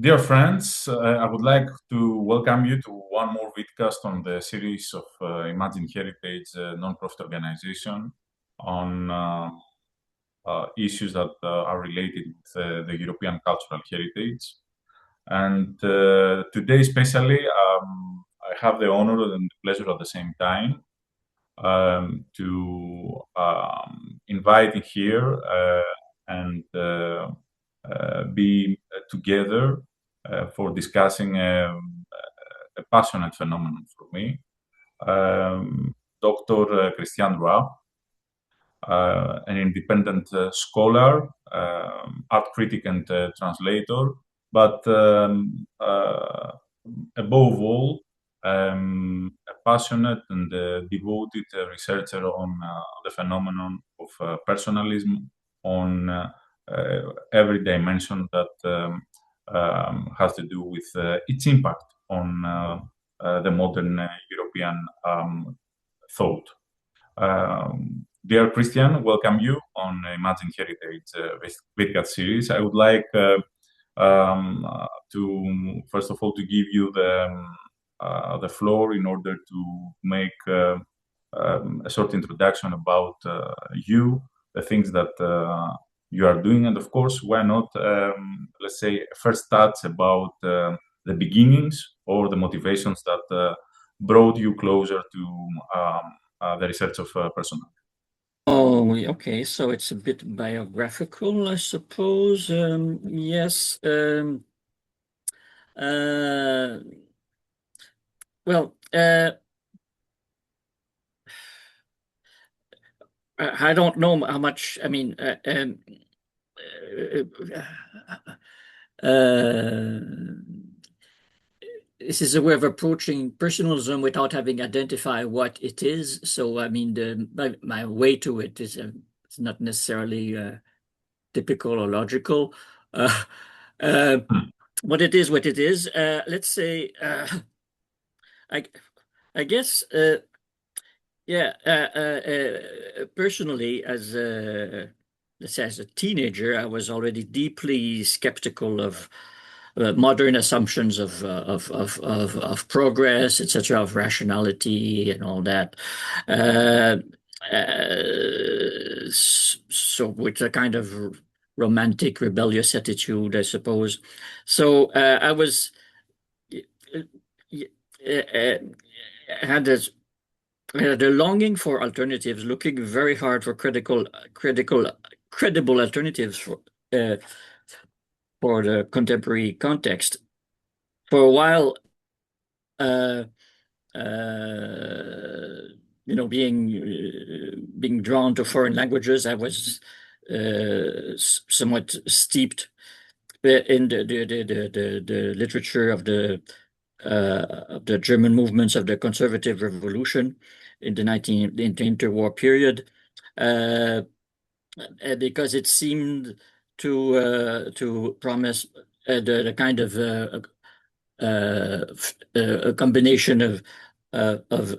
Dear friends, I would like to welcome you to one more VIDCAST on the series of Imagine Heritage non-profit organization on issues that are related with the European cultural heritage. And today especially, I have the honor and the pleasure at the same time to invite you here and be together for discussing a passionate phenomenon for me. Dr. Christian Roy, an independent scholar, art critic and translator, but above all, a passionate and devoted researcher on the phenomenon of personalism, on every dimension that has to do with its impact on the modern European thought. Dear Christian, welcome you on Imagine Heritage VIDCAST series. I would like to first of all to give you the floor in order to make a short introduction about you, the things that you are doing, and of course, why not, let's say, first touch about the beginnings or the motivations that brought you closer to the research of personality. Oh, okay. So it's a bit biographical, I suppose. Yes. Well, I don't know how much. I mean, this is a way of approaching personalism without having identified what it is. So, I mean, my way to it is it's not necessarily typical or logical. What it is, what it is. Let's say, I guess, yeah. Personally, let's say, as a teenager, I was already deeply skeptical of modern assumptions of progress, etc., of rationality and all that. So with a kind of romantic, rebellious attitude, I suppose. So I was had a longing for alternatives, looking very hard for credible alternatives for the contemporary context. For a while, being drawn to foreign languages, I was somewhat steeped in the literature of the German movements of the conservative revolution in the interwar period, because it seemed to promise the kind of a combination of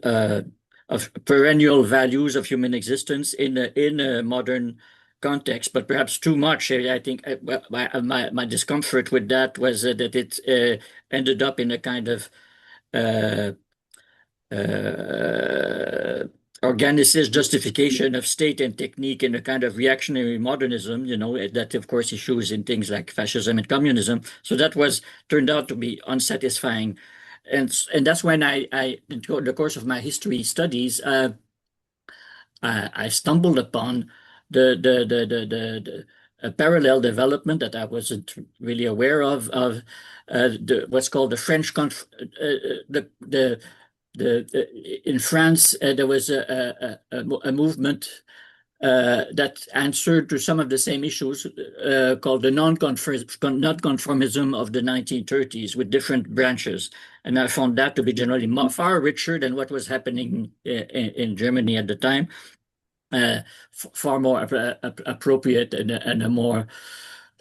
perennial values of human existence in a modern context, but perhaps too much. I think my discomfort with that was that it ended up in a kind of organicist justification of state and technique in a kind of reactionary modernism, that of course issues in things like fascism and communism. So that turned out to be unsatisfying. And that's when I in the course of my history studies, I stumbled upon the parallel development that I wasn't really aware of what's called the French in France, there was a movement that answered to some of the same issues called the nonconformism of the 1930s, with different branches. And I found that to be generally far richer than what was happening in Germany at the time, far more appropriate and a more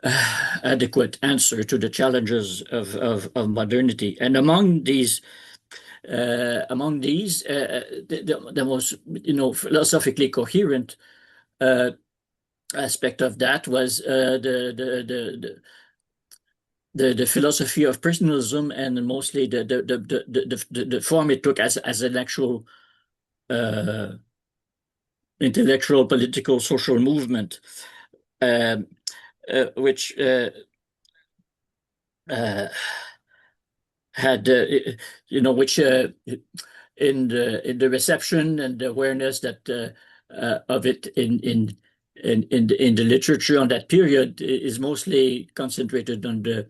adequate answer to the challenges of modernity. And among these, the most philosophically coherent aspect of that was the the philosophy of personalism, and mostly the form it took as an actual intellectual, political, social movement, which had, which in the reception and the awareness that of it in the literature on that period is mostly concentrated on the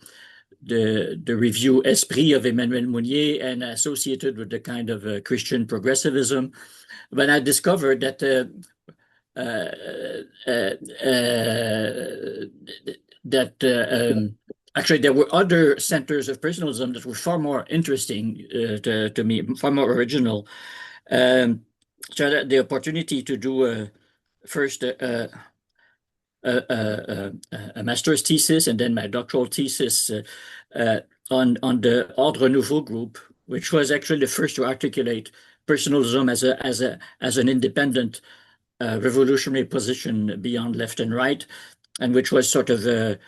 review Esprit of Emmanuel Mounier and associated with the kind of Christian progressivism. When I discovered that actually there were other centers of personalism that were far more interesting to me, far more original. So I had the opportunity to do first a master's thesis and then my doctoral thesis on the Ordre Nouveau group, which was actually the first to articulate personalism as an independent revolutionary position beyond left and right, and which was sort of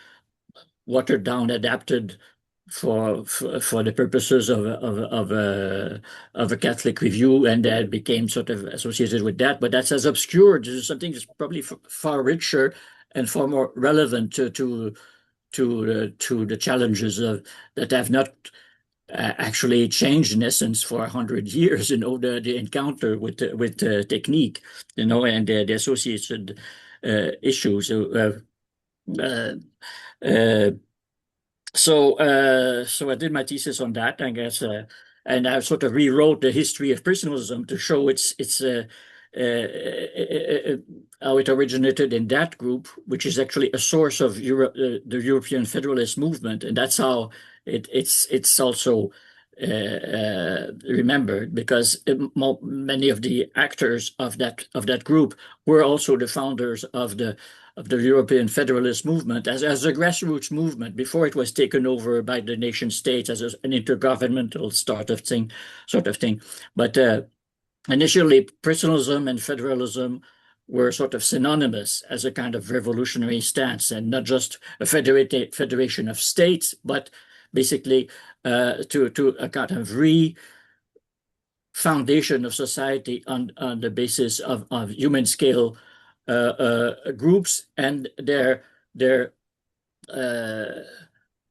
watered down, adapted for the purposes of a Catholic review, and that became sort of associated with that. But that's as obscure. This is something that's probably far richer and far more relevant to the challenges that have not actually changed in essence for 100 years. The encounter with technique, and the associated issues. So I did my thesis on that, I guess, and I sort of rewrote the history of personalism to show how it originated in that group, which is actually a source of the European Federalist movement, and that's how it's also remembered, because many of the actors of that group were also the founders of the European Federalist movement as a grassroots movement before it was taken over by the nation states as an intergovernmental sort of thing. But initially, personalism and federalism were sort of synonymous as a kind of revolutionary stance, and not just a federation of states, but basically to a kind of foundation of society on the basis of human scale groups and their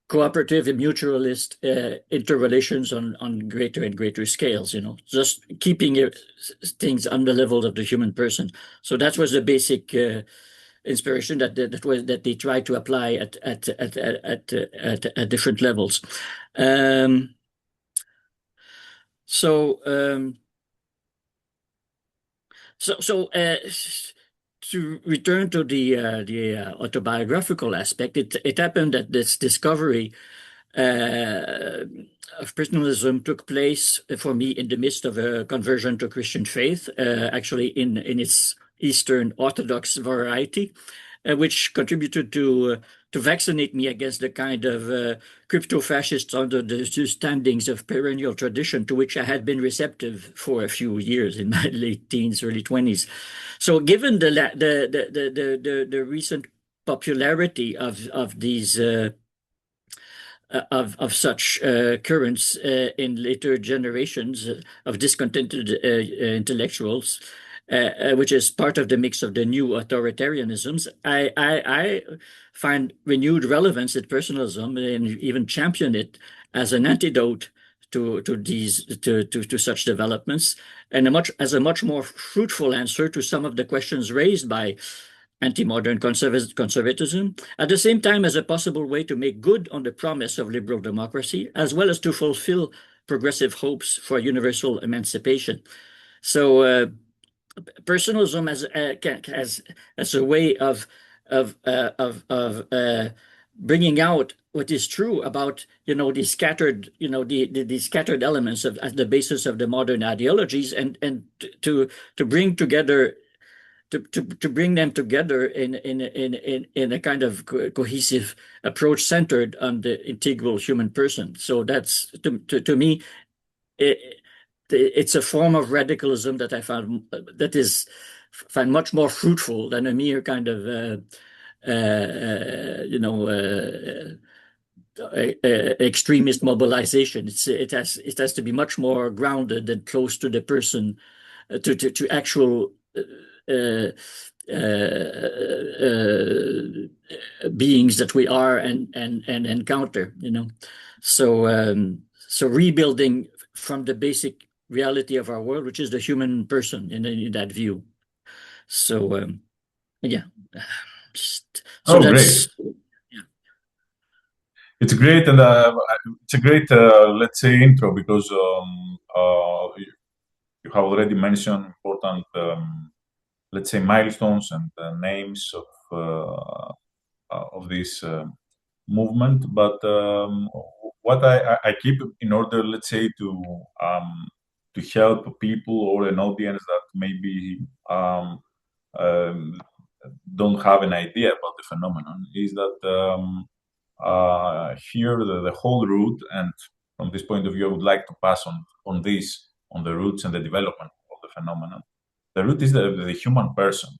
cooperative and mutualist interrelations on greater and greater scales, just keeping things on the level of the human person. So that was the basic inspiration that they tried to apply at different levels. To return to the autobiographical aspect, it happened that this discovery of personalism took place for me in the midst of a conversion to Christian faith, actually in its Eastern Orthodox variety, which contributed to vaccinate me against the kind of crypto-fascists under the standings of perennial tradition to which I had been receptive for a few years in my late teens, early 20s. So given the recent popularity of these of such currents in later generations of discontented intellectuals, which is part of the mix of the new authoritarianisms, I find renewed relevance in personalism and even champion it as an antidote to such developments, and as a much more fruitful answer to some of the questions raised by anti-modern conservatism, at the same time as a possible way to make good on the promise of liberal democracy, as well as to fulfill progressive hopes for universal emancipation. So personalism as a way of bringing out what is true about these scattered these scattered elements at the basis of the modern ideologies, and to bring together to bring them together in a kind of cohesive approach centered on the integral human person. So that's to me, it's a form of radicalism that I find much more fruitful than a mere kind of extremist mobilization. It has to be much more grounded and close to the person, to actual beings that we are and encounter. So rebuilding from the basic reality of our world, which is the human person in that view. So yeah. So Oh, great. that's It's great, and it's a great, let's say, intro, because you have already mentioned important, let's say, milestones and names of this movement. But what I keep in order, let's say, to help people or an audience that maybe um, don't have an idea about the phenomenon, is that here the whole route, and from this point of view, I would like to pass on this, on the roots and the development of the phenomenon. The root is the human person.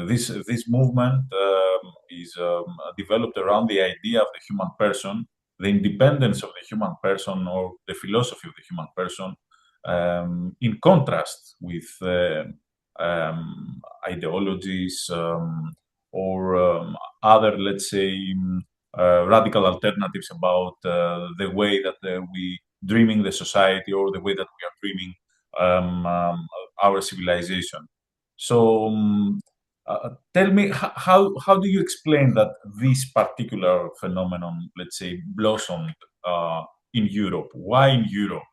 This movement is developed around the idea of the human person, the independence of the human person, or the philosophy of the human person, in contrast with ideologies or other, let's say, radical alternatives about the way that we dreaming the society, or the way that we are dreaming our civilization. So tell me, how do you explain that this particular phenomenon, let's say, blossomed in Europe? Why in Europe?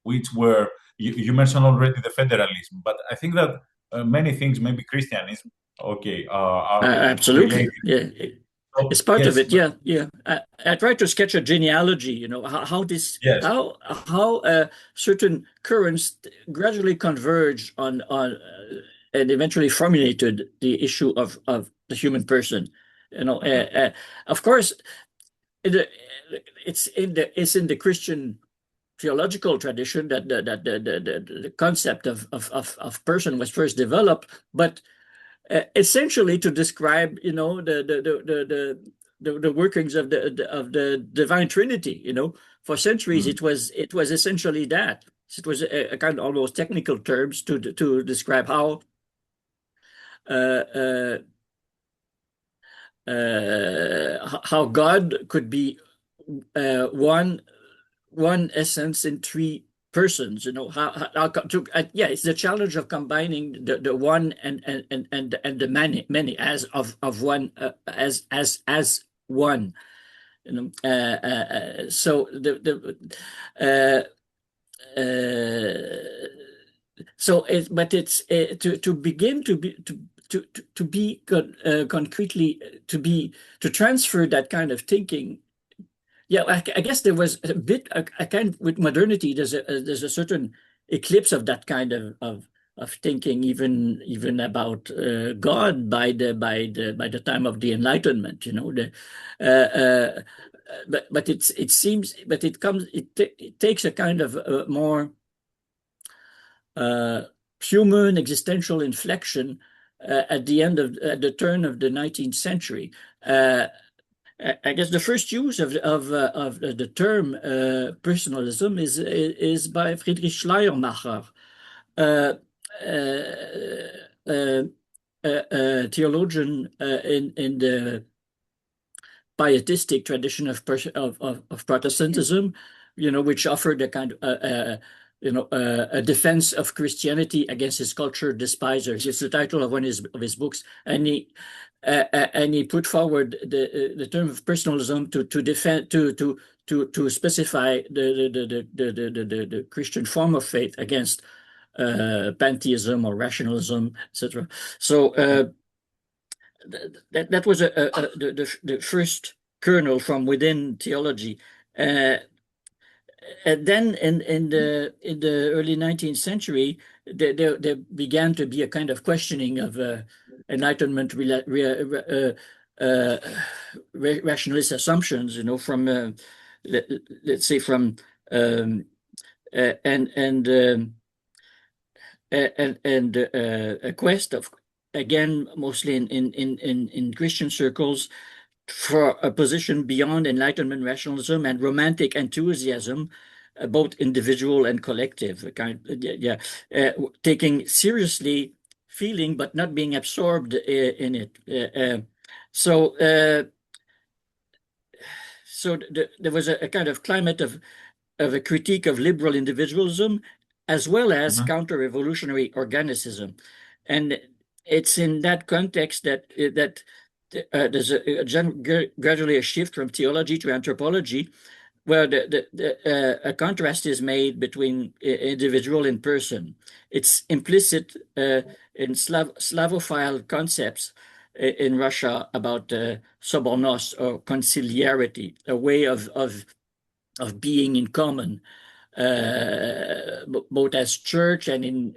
Which were, you mentioned already the federalism, but I think that many things, maybe Christianism, okay, are absolutely, related. yeah. So, It's part of yes, it, yeah, yeah. I tried to sketch a genealogy, how yes. certain currents gradually converge on and eventually formulated the issue of the human person. Of course, it's in the Christian theological tradition that the concept of person was first developed, but essentially to describe, the workings of the divine Trinity. For centuries Mm. it was essentially that. It was a kind of almost technical terms to describe how God could be one essence in three persons. It's the challenge of combining the one and the many as of one, as one. So but it's to begin to be concretely to transfer that kind of thinking. Yeah, I guess there was a bit a kind with modernity. There's a certain eclipse of that kind of thinking, even about God by the time of the Enlightenment. But it seems, but it takes a kind of more human existential inflection at the turn of the 19th century. I guess the first use of the term personalism is by Friedrich Schleiermacher, a theologian in the pietistic tradition of Protestantism, which offered a kind of a defense of Christianity against his culture despisers. It's the title of one of his books, and he put forward the term of personalism to defend to specify the Christian form of faith against pantheism or rationalism, etc. So that was the first kernel from within theology. And then in the early 19th century, there began to be a kind of questioning of Enlightenment rationalist assumptions, from let's say from and a quest of, again, mostly in Christian circles, for a position beyond Enlightenment rationalism and romantic enthusiasm, both individual and collective, taking seriously feeling but not being absorbed in it. So there was a kind of climate of a critique of liberal individualism as well as counter-revolutionary organicism. And it's in that context that there's gradually a shift from theology to anthropology, where a contrast is made between individual and person. It's implicit in Slavophile concepts in Russia about sobornost or conciliarity, a way of being in common, both as church and in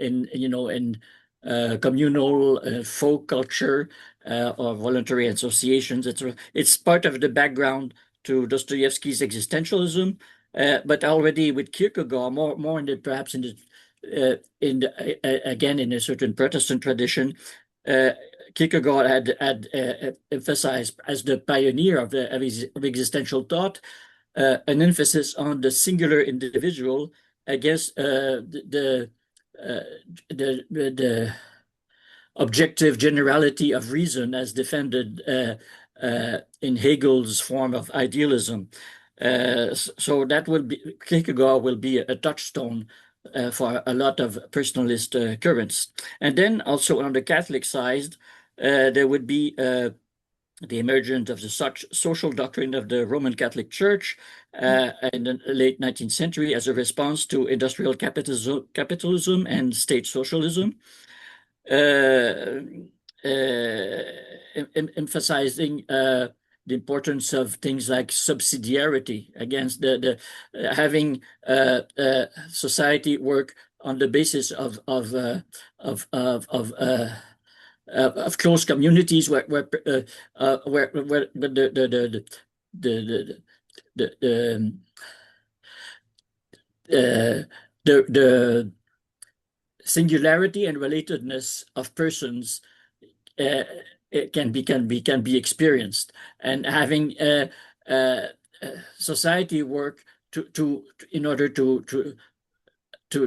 communal folk culture or voluntary associations, etc. It's part of the background to Dostoevsky's existentialism, but already with Kierkegaard, more in the perhaps in the again in a certain Protestant tradition. Kierkegaard had emphasized as the pioneer of existential thought an emphasis on the singular individual against the objective generality of reason as defended in Hegel's form of idealism. So that will be, Kierkegaard will be a touchstone for a lot of personalist currents. And then also on the Catholic side, there would be the emergence of the social doctrine of the Roman Catholic Church in the late 19th century as a response to industrial capitalism and state socialism, emphasizing the importance of things like subsidiarity against the having society work on the basis of close communities where the singularity and relatedness of persons it can be experienced, and having society work to in order to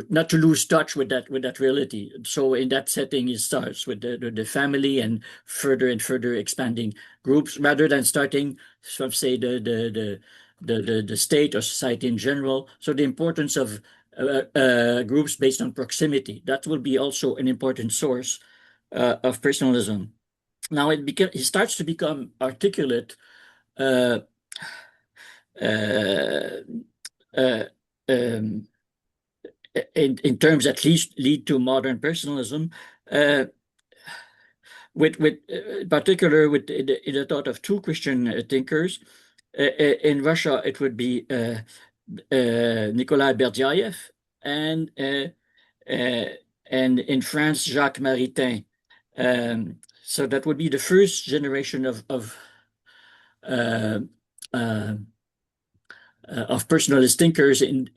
not to lose touch with that reality. So in that setting, it starts with the family and further expanding groups, rather than starting from, say, the state or society in general. So the importance of groups based on proximity, that will be also an important source of personalism. Now it starts to become articulate in terms that lead to modern personalism, with particular with in the thought of two Christian thinkers. In Russia, it would be Nikolai Berdyaev, and in France, Jacques Maritain. So that would be the first generation of personalist thinkers in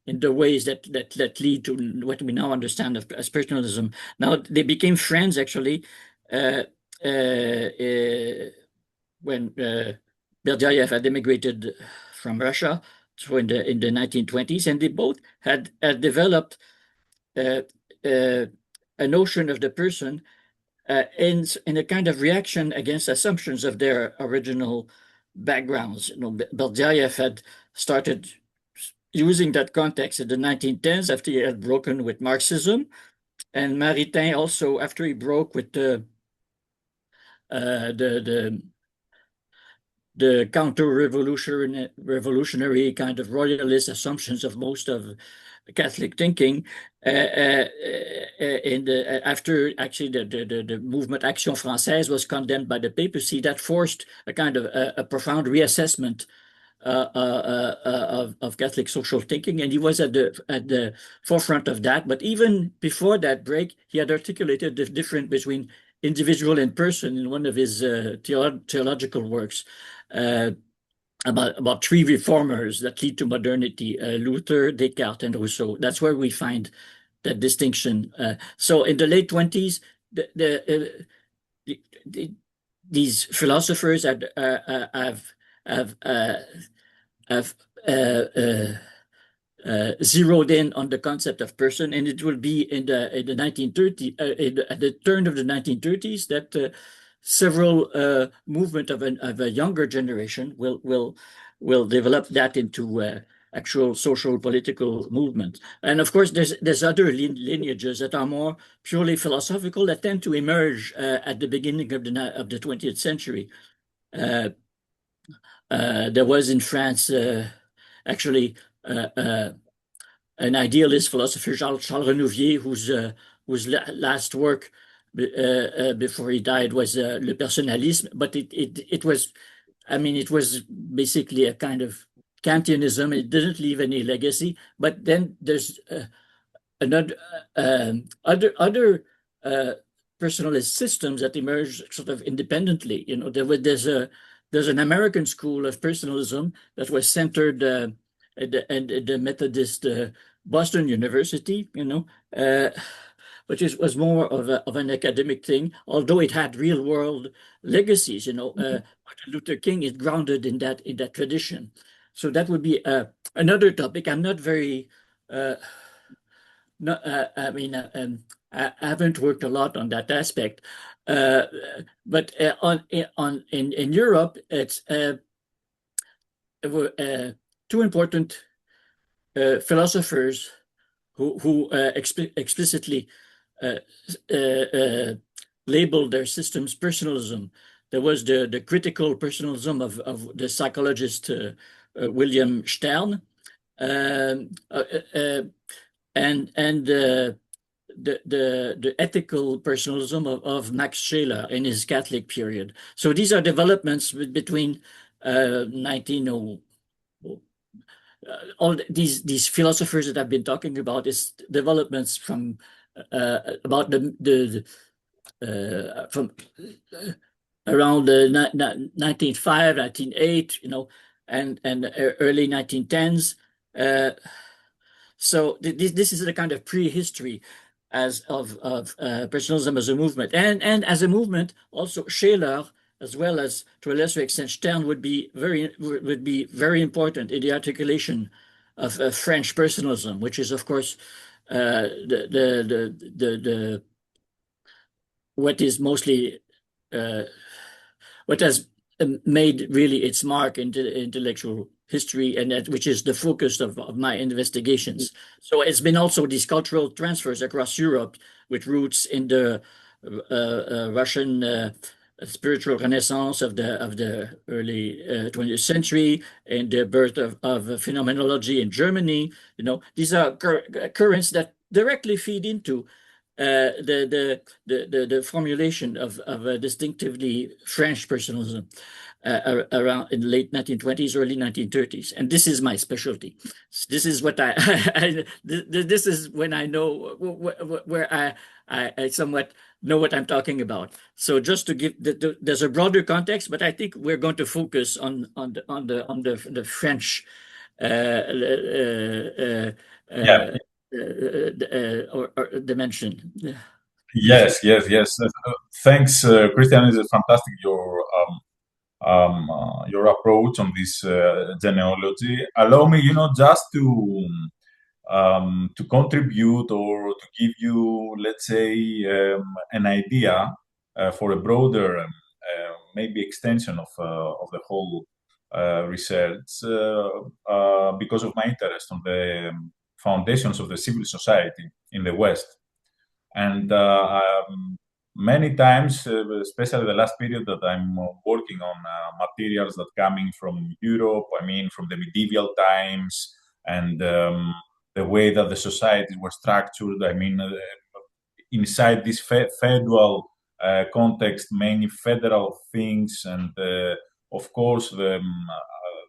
the ways that lead to what we now understand as personalism. Now they became friends actually when Berdyaev had immigrated from Russia, so in the 1920s, and they both had developed a notion of the person in a kind of reaction against assumptions of their original backgrounds. Berdyaev had started using that context in the 1910s after he had broken with Marxism, and Maritain also after he broke with the counter-revolutionary kind of royalist assumptions of most of Catholic thinking. After actually the movement Action Française was condemned by the papacy, that forced a kind of a profound reassessment of Catholic social thinking, and he was at the forefront of that. But even before that break, he had articulated the difference between individual and person in one of his theological works, about three reformers that lead to modernity: Luther, Descartes, and Rousseau. That's where we find that distinction. So in the late 20s, these philosophers have zeroed in on the concept of person, and it will be in the 1930s, at the turn of the 1930s, that several movement of a younger generation will develop that into actual social political movement. And of course, there's other lineages that are more purely philosophical that tend to emerge at the beginning of the 20th century. There was in France actually an idealist philosopher, Charles Renouvier, whose last work before he died was Le Personalisme, but it was, I mean, it was basically a kind of Kantianism. It didn't leave any legacy. But then there's other personalist systems that emerge sort of independently. You know, there's an American school of personalism that was centered at the Methodist Boston University. You know. Which was more of an academic thing, although it had real world legacies. You know, Martin Luther King is grounded in that tradition. So that would be another topic. I'm not very, I mean, I haven't worked a lot on that aspect, but in Europe, it's two important philosophers who explicitly labeled their systems personalism. There was the critical personalism of the psychologist William Stern, and the ethical personalism of Max Scheler in his Catholic period. So these are developments between 1900. All these philosophers that I've been talking about is developments from about from around 1905, 1908, you know, and early 1910s. So this is a kind of prehistory of personalism as a movement, and as a movement also Scheler, as well as to a lesser extent Stern, would be very important in the articulation of French personalism, which is of course what is mostly what has made really its mark into intellectual history, and which is the focus of my investigations. So it's been also these cultural transfers across Europe with roots in the Russian spiritual renaissance of the early 20th century, and the birth of phenomenology in Germany. You know, these are currents that directly feed into the formulation of a distinctively French personalism around in the late 1920s, early 1930s, and this is my specialty. This is what this is when I know where I somewhat know what I'm talking about. So just to give there's a broader context, but I think we're going to focus on the French or dimension. Yes. Thanks, Christian. It's fantastic your approach on this genealogy. Allow me, just to contribute or to give you, let's say, an idea for a broader, maybe extension of the whole research, because of my interest on the foundations of the civil society in the West. And many times, especially the last period that I'm working on materials that coming from Europe, I mean, from the medieval times, and the way that the societies were structured, I mean, inside this federal context, many federal things, and of course, the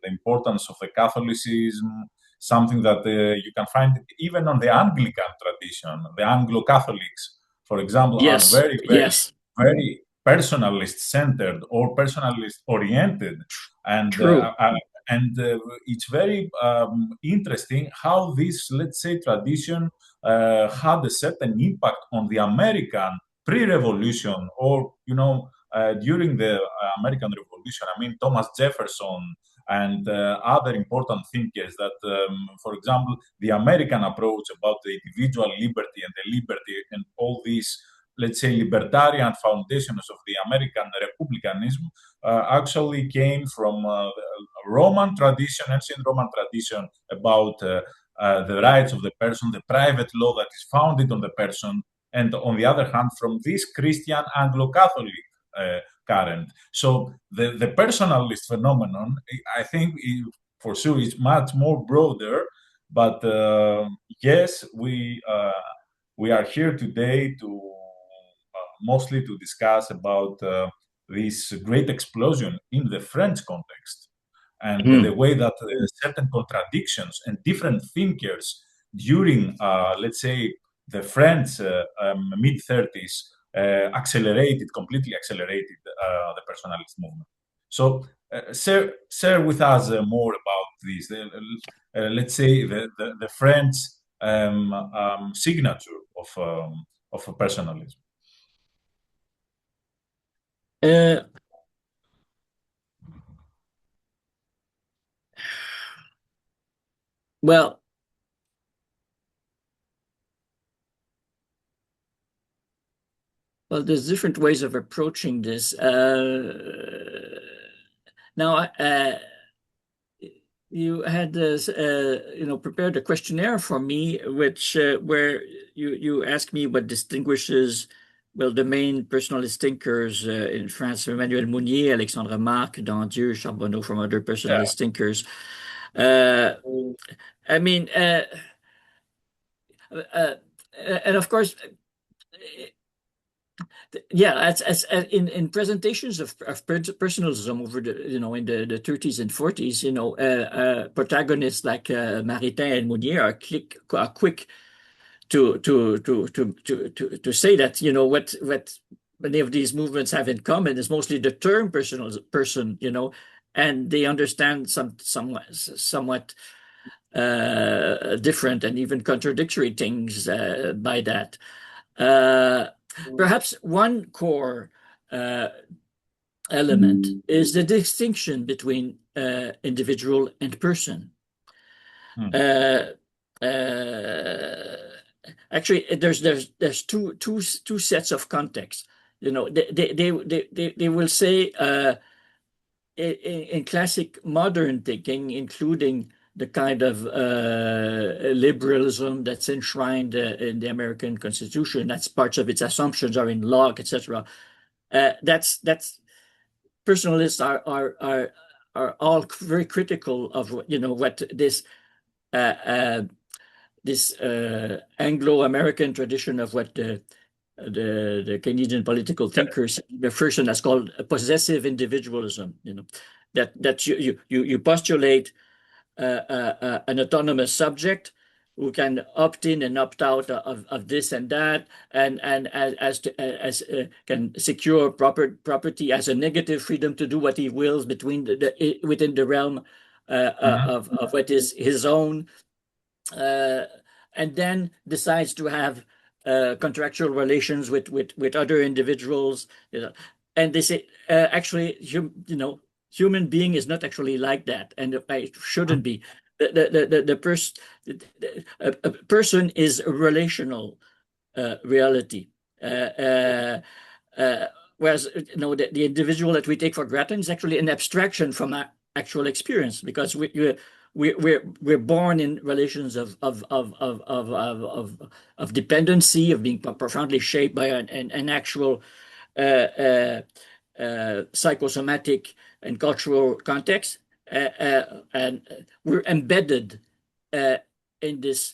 importance of the Catholicism, something that you can find even on the Anglican tradition. The Anglo-Catholics, for example, are very personalist-centered or personalist-oriented, and it's very interesting how this, let's say, tradition had a certain impact on the American pre-revolution, or during the American Revolution. I mean, Thomas Jefferson and other important thinkers that, for example, the American approach about the individual liberty and the liberty and all these, let's say, libertarian foundations of the American republicanism actually came from the Roman tradition, ancient Roman tradition about the rights of the person, the private law that is founded on the person, and on the other hand, from this Christian Anglo-Catholic current. So the personalist phenomenon, I think, for sure, is much more broader. But yes, we are here today to mostly to discuss about this great explosion in the French context and the way that certain contradictions and different thinkers during, let's say, the French mid-30s completely accelerated the personalist movement. So share with us more about this. Let's say the French signature of personalism. Well, there's different ways of approaching this. Now, you had prepared a questionnaire for me, which where you asked me what distinguishes, well, the main personalist thinkers in France: Emmanuel Mounier, Alexander Marc, Dandieu, Charboneau, from other personalist thinkers. I mean, and of course, yeah, as in presentations of personalism over the in the 30s and 40s, protagonists like Maritain and Mounier are quick to say that what many of these movements have in common is mostly the term person, and they understand somewhat different and even contradictory things by that. Perhaps one core element is the distinction between individual and person. Actually, there's two sets of context. They will say in classic modern thinking, including the kind of liberalism that's enshrined in the American Constitution, that's parts of its assumptions are in law, etc. That's personalists are all very critical of what this Anglo-American tradition of what the Canadian political thinkers refer to as called possessive individualism. That you postulate an autonomous subject who can opt in and opt out of this and that, and can secure property as a negative freedom to do what he wills within the realm of what is his own, and then decides to have contractual relations with other individuals. And they say actually, human being is not actually like that, and it shouldn't be. A person is a relational reality, whereas the individual that we take for granted is actually an abstraction from our actual experience, because we're born in relations of dependency, of being profoundly shaped by an actual psychosomatic and cultural context, and we're embedded in this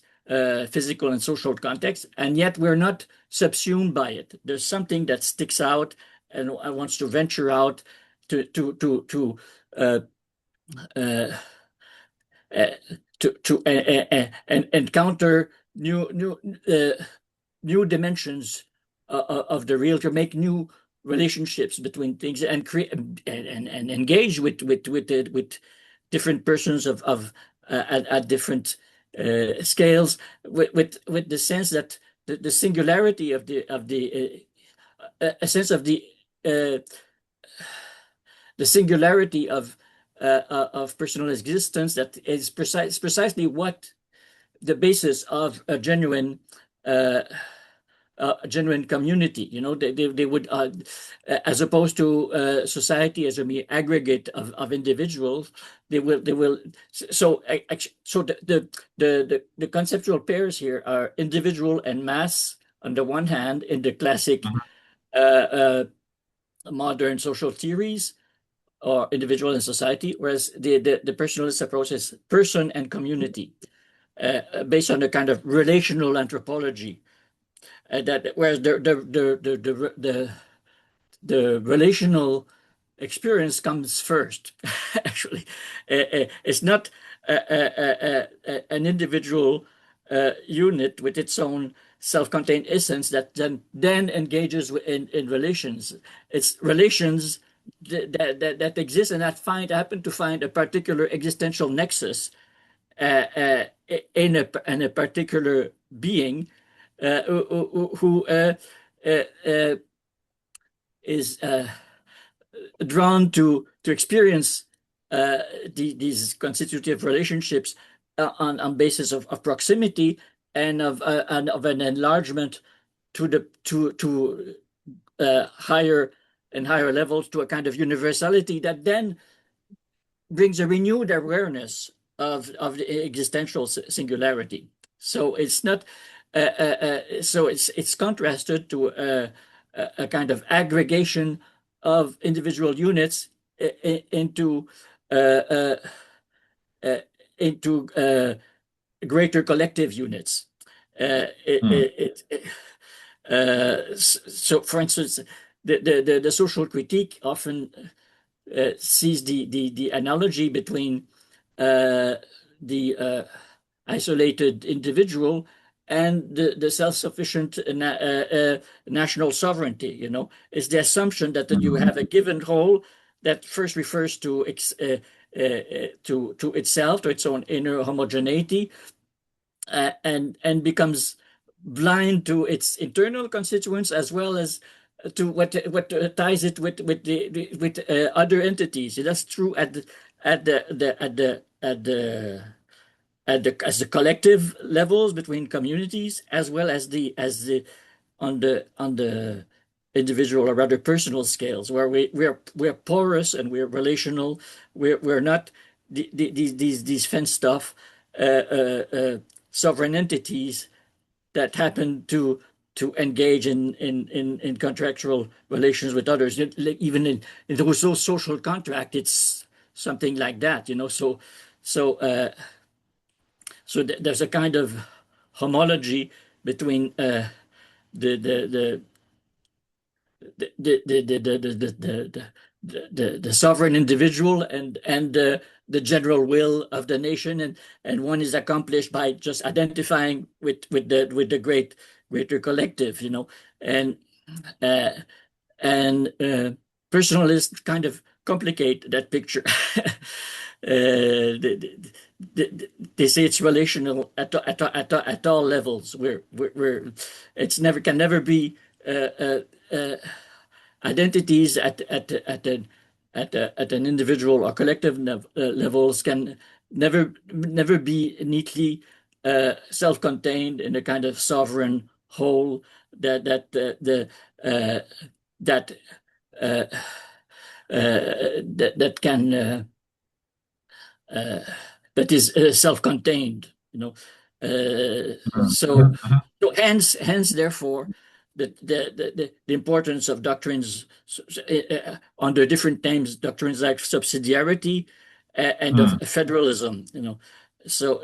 physical and social context, and yet we're not subsumed by it. There's something that sticks out and wants to venture out to encounter new dimensions of the real, to make new relationships between things, and create and engage with different persons at different scales, with the sense that the singularity of a sense of the the singularity of personal existence that is precisely what the basis of a genuine community. You know, they would, as opposed to society as a mere aggregate of individuals, they will. So the conceptual pairs here are individual and mass on the one hand in the classic modern social theories, or individual and society, whereas the personalist approach is person and community, based on a kind of relational anthropology. Whereas the relational experience comes first. Actually, it's not an individual unit with its own self-contained essence that then engages in relations. It's relations that exist and that happen to find a particular existential nexus in a particular being who is drawn to experience these constitutive relationships on basis of proximity and of an enlargement to higher and higher levels, to a kind of universality that then brings a renewed awareness of the existential singularity. So it's not. So it's contrasted to a kind of aggregation of individual units into greater collective units. So, for instance, the social critique often sees the analogy between the isolated individual and the self-sufficient national sovereignty. You know, it's the assumption that you have a given whole that first refers to itself, to its own inner homogeneity, and becomes blind to its internal constituents as well as to what ties it with other entities. That's true as the collective levels between communities, as well as on the individual or rather personal scales, where we're porous and we're relational. We're not these fenced off sovereign entities that happen to engage in contractual relations with others. Even in those social contract, it's something like that, you know. So there's a kind of homology between the sovereign individual and the general will of the nation, and one is accomplished by just identifying with the greater collective, you know, and personalists kind of complicate that picture. They say it's relational at all levels. It's can never be identities at an individual or collective levels can never be neatly self-contained in a kind of sovereign whole that can that is self-contained, you know. So hence, therefore, the importance of doctrines under different names, doctrines like subsidiarity and of federalism, you know. So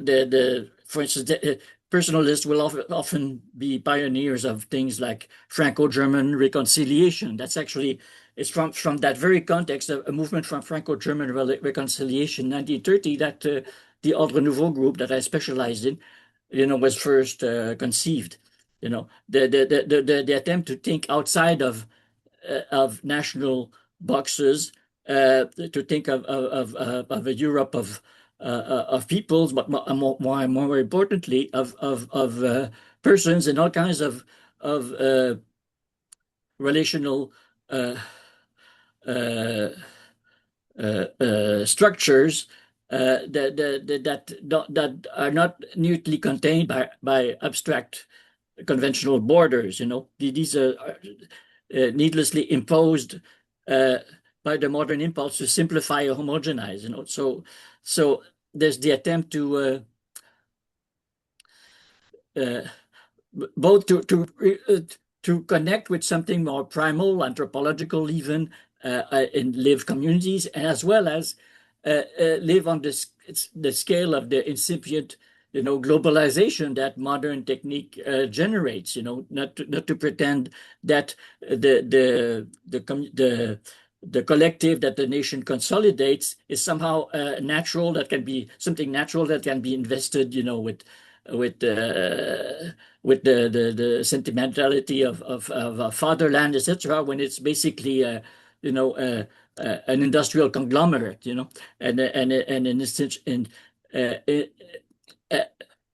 for instance, the personalists will often be pioneers of things like Franco-German reconciliation. That's actually, it's from that very context, a movement from Franco-German reconciliation, 1930, that the Ordre Nouveau group that I specialized in, you know, was first conceived. You know, the attempt to think outside of national boxes, to think of a Europe of peoples, but more importantly of persons in all kinds of relational uh, structures that are not neatly contained by abstract conventional borders. These are needlessly imposed by the modern impulse to simplify or homogenize. So there's the attempt to both to connect with something more primal, anthropological, even in lived communities, as well as live on the scale of the incipient, globalization that modern technique generates. Not to pretend that the collective that the nation consolidates is somehow natural, that can be something natural that can be invested, with the sentimentality of fatherland, etc., when it's basically an industrial conglomerate, and an instance in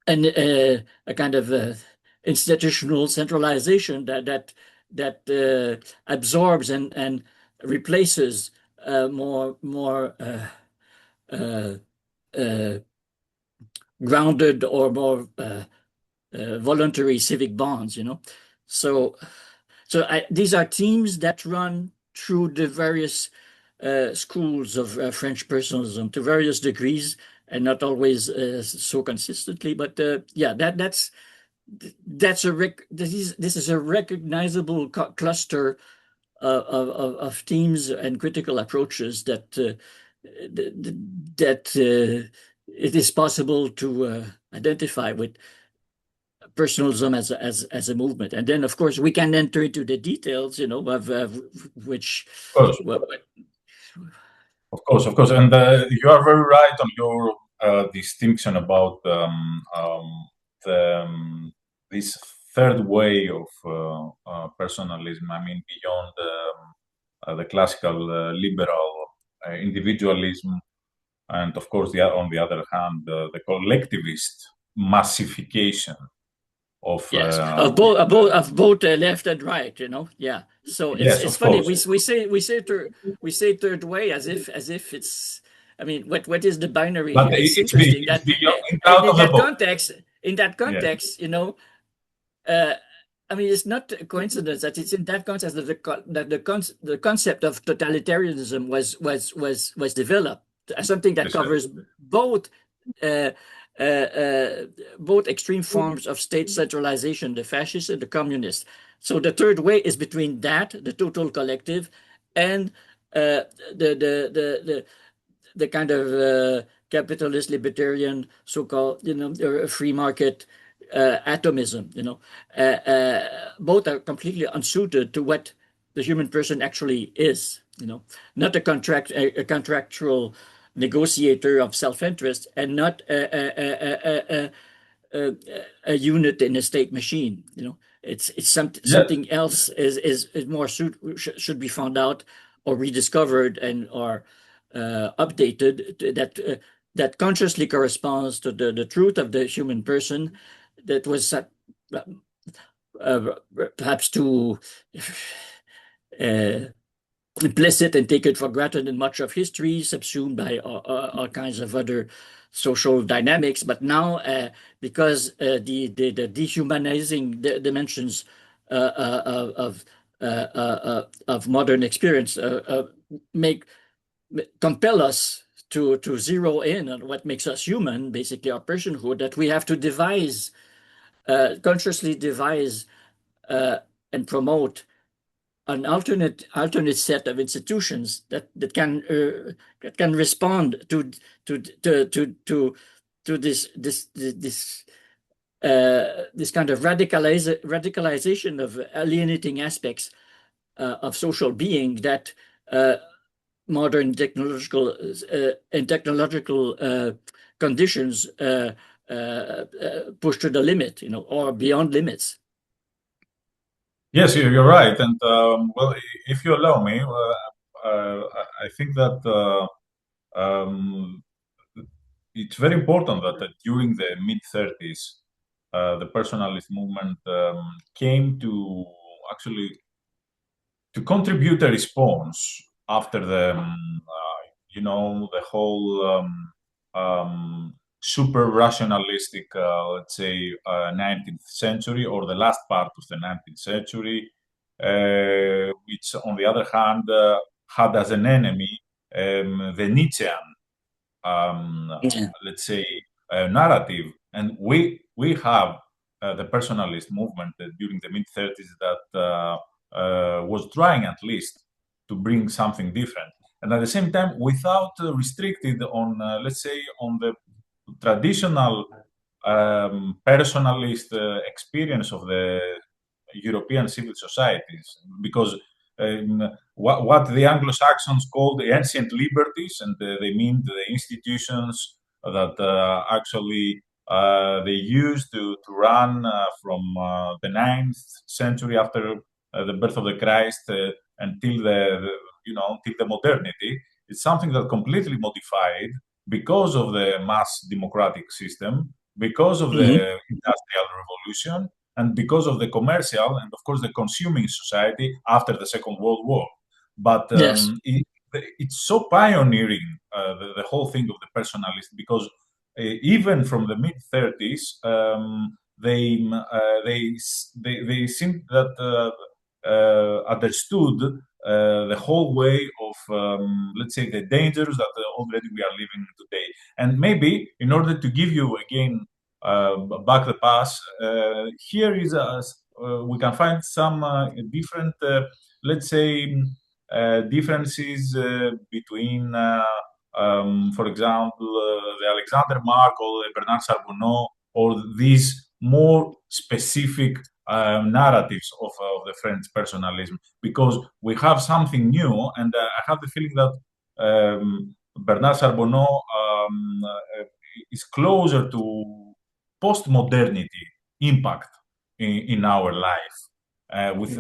and a kind of institutional centralization that absorbs and replaces more grounded or more voluntary civic bonds. So these are teams that run through the various schools of French personalism to various degrees, and not always so consistently. But yeah, this is a recognizable cluster of themes and critical approaches that it is possible to identify with personalism as a movement. And then, of course, we can enter into the details, of which. Of course, and you are very right on your distinction about this third way of personalism. I mean, beyond the classical liberal individualism, and of course, on the other hand, the collectivist massification of yes, of both left and right. Yeah. So yes, it's of funny. course. We say third way as if it's. I mean, what is the binary But here? It's it's interesting it's that beyond, it's in out of the that book. context, I mean, it's not a coincidence that it's in that context that the concept of totalitarianism was developed as something that covers both uh, both extreme forms of state centralization, the fascist and the communist. So the third way is between that, the total collective, and the kind of capitalist libertarian so-called free market atomism. Both are completely unsuited to what the human person actually is. Not a contractual negotiator of self-interest, and not a unit in a state machine. It's something else is more should be found out or rediscovered or updated that consciously corresponds to the truth of the human person that was perhaps too implicit and taken for granted in much of history, subsumed by all kinds of other social dynamics. But now, because the dehumanizing dimensions of modern experience compel us to zero in on what makes us human, basically our personhood, that we have to consciously devise and promote an alternate set of institutions that can respond to this kind of radicalization of alienating aspects of social being that modern technological conditions push to the limit, or beyond limits. Yes, you're right. And well, if you allow me, I think that it's very important that during the mid-30s, the personalist movement came to actually to contribute a response after the the whole super rationalistic, let's say, 19th century, or the last part of the 19th century, which, on the other hand, had as an enemy the Nietzschean, let's say, narrative. And we have the personalist movement during the mid-30s that was trying, at least, to bring something different, and at the same time without restricted on, let's say, on the traditional personalist experience of the European civil societies, because what the Anglo-Saxons call the ancient liberties, and they mean the institutions that actually they used to run from the 9th century, after the birth of the Christ, until until the modernity. It's something that completely modified because of the mass democratic system, because of the industrial revolution, and because of the commercial and, of course, the consuming society after the Second World War. But Yes. it's so pioneering, the whole thing of the personalist, because even from the mid-30s, they seem that understood the whole way of, let's say, the dangers that already we are living today. And maybe, in order to give you again back the pass, here is we can find some different, let's say, differences between, for example, the Alexander Marc or the Bernard Charboneau, or these more specific narratives of the French personalism, because we have something new, and I have the feeling that Bernard Charboneau is closer to post-modernity impact in our life, with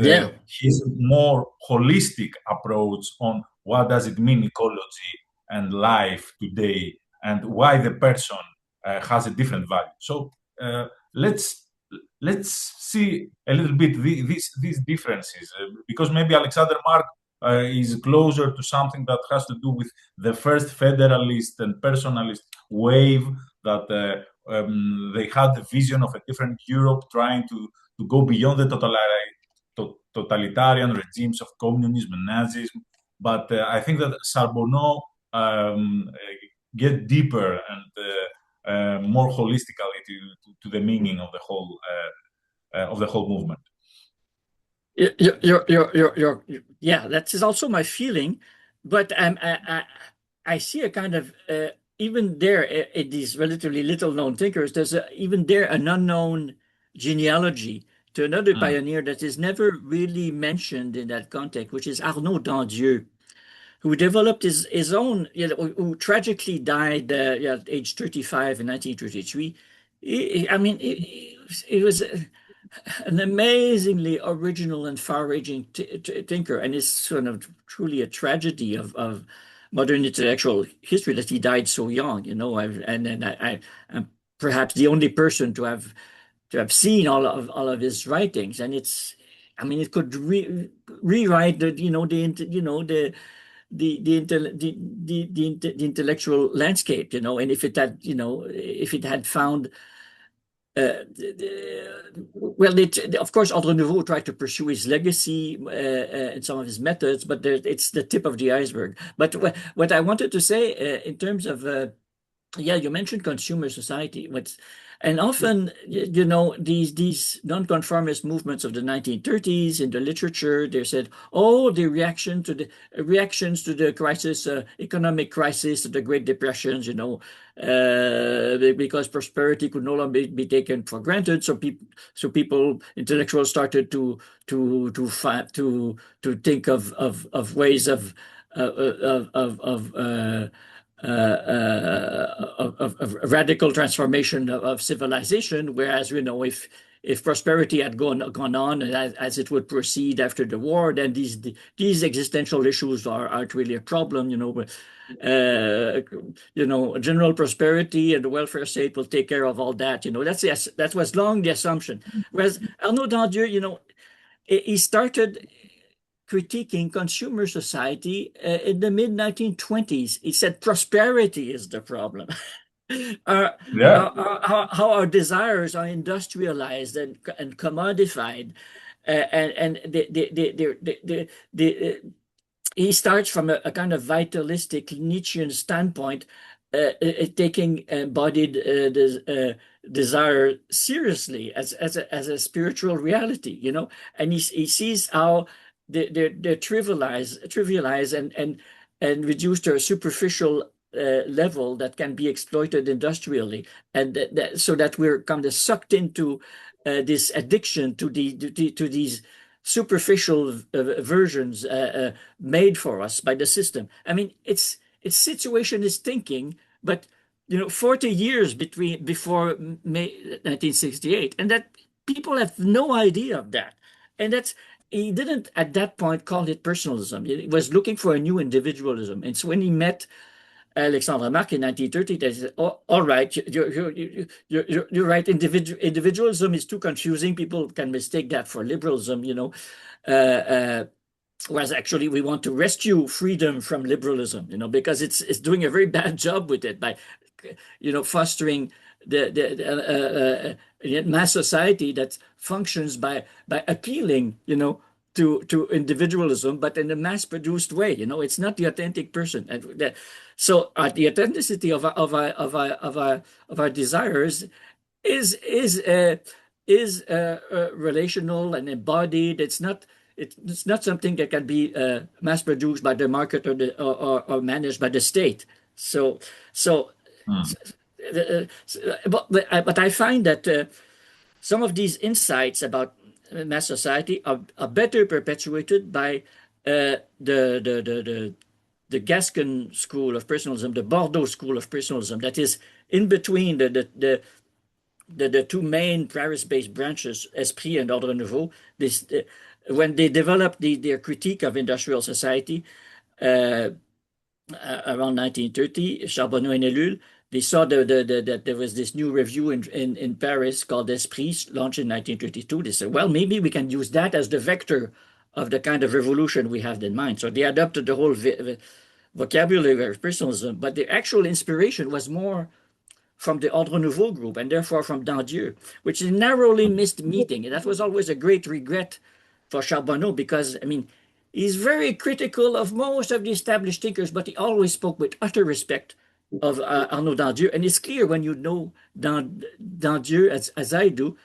his more holistic approach on what does it mean ecology and life today, and why the person has a different value. So let's see a little bit these differences, because maybe Alexander Marc is closer to something that has to do with the first federalist and personalist wave, that they had the vision of a different Europe, trying to go beyond the totalitarian regimes of communism and Nazism. But I think that Charbonneau get deeper and more holistically to the meaning of the whole movement. Yeah, that is also my feeling. But I see a kind of even there in these relatively little known thinkers, there's even there an unknown genealogy to another pioneer that is never really mentioned in that context, which is Arnaud Dandieu, who developed his own, who tragically died at age 35 in 1933. I mean, it was an amazingly original and far-ranging thinker, and it's sort of truly a tragedy of modern intellectual history that he died so young. I'm perhaps the only person to have seen all of his writings, and it could rewrite the intellectual landscape, and if it had found. Of course, Andre Nouveau tried to pursue his legacy and some of his methods, but it's the tip of the iceberg. But what I wanted to say in terms of, you mentioned consumer society, and often, these nonconformist movements of the 1930s in the literature, they said, oh, the reactions to the crisis, economic crisis, the Great Depressions, because prosperity could no longer be taken for granted. So people, intellectuals, started to think of ways of radical transformation of civilization, whereas if prosperity had gone on as it would proceed after the war, then these existential issues aren't really a problem. General prosperity and the welfare state will take care of all that. That was long the assumption. Whereas Arnaud Dandieu, he started critiquing consumer society in the mid-1920s. He said prosperity is the problem. Yeah. How our desires are industrialized and commodified, and he starts from a kind of vitalistic Nietzschean standpoint, taking embodied desire seriously as a spiritual reality, and he sees how they're trivialize and reduce to a superficial level that can be exploited industrially, and so that we're kind of sucked into this addiction to these superficial versions made for us by the system. I mean, it's situationist thinking, but 40 years before May 1968, and that people have no idea of that, and that's he didn't at that point call it personalism. He was looking for a new individualism, and so when he met Alexander Marc in 1930, they said, "Oh, all right, you're right. Individualism is too confusing. People can mistake that for liberalism, whereas actually we want to rescue freedom from liberalism, because it's doing a very bad job with it by, fostering the mass society that functions by appealing, to individualism, but in a mass-produced way. It's not the authentic person. And so the authenticity of our desires is relational and embodied. It's not something that can be mass-produced by the market or managed by the state. But I find that some of these insights about mass society are better perpetuated by the Gascon school of personalism, the Bordeaux school of personalism, that is in between the two main Paris-based branches, Esprit and Ordre Nouveau. When they developed their critique of industrial society around 1930, Charboneau and Ellul, they saw that there was this new review in Paris called Esprit, launched in 1932. They said, well, maybe we can use that as the vector of the kind of revolution we have in mind. So they adopted the whole vocabulary of personalism, but the actual inspiration was more from the Ordre Nouveau group, and therefore from Dandieu, which is a narrowly missed meeting. And that was always a great regret for Charboneau, because, I mean, he's very critical of most of the established thinkers, but he always spoke with utter respect of Arnaud Dandieu. And it's clear when you know Dandieu, as I do,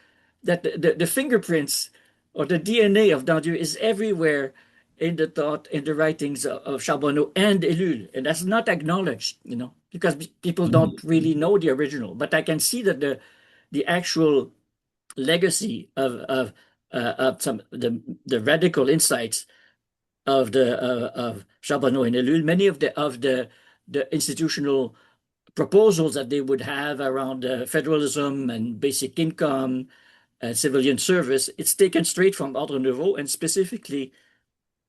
that the fingerprints or the DNA of Dandieu is everywhere in the thought, in the writings of Charboneau and Ellul. And that's not acknowledged, because people don't really know the original. But I can see that the actual legacy of some the radical insights of Charboneau and Ellul, many of the institutional proposals that they would have around federalism and basic income and civilian service, it's taken straight from Ordre Nouveau, and specifically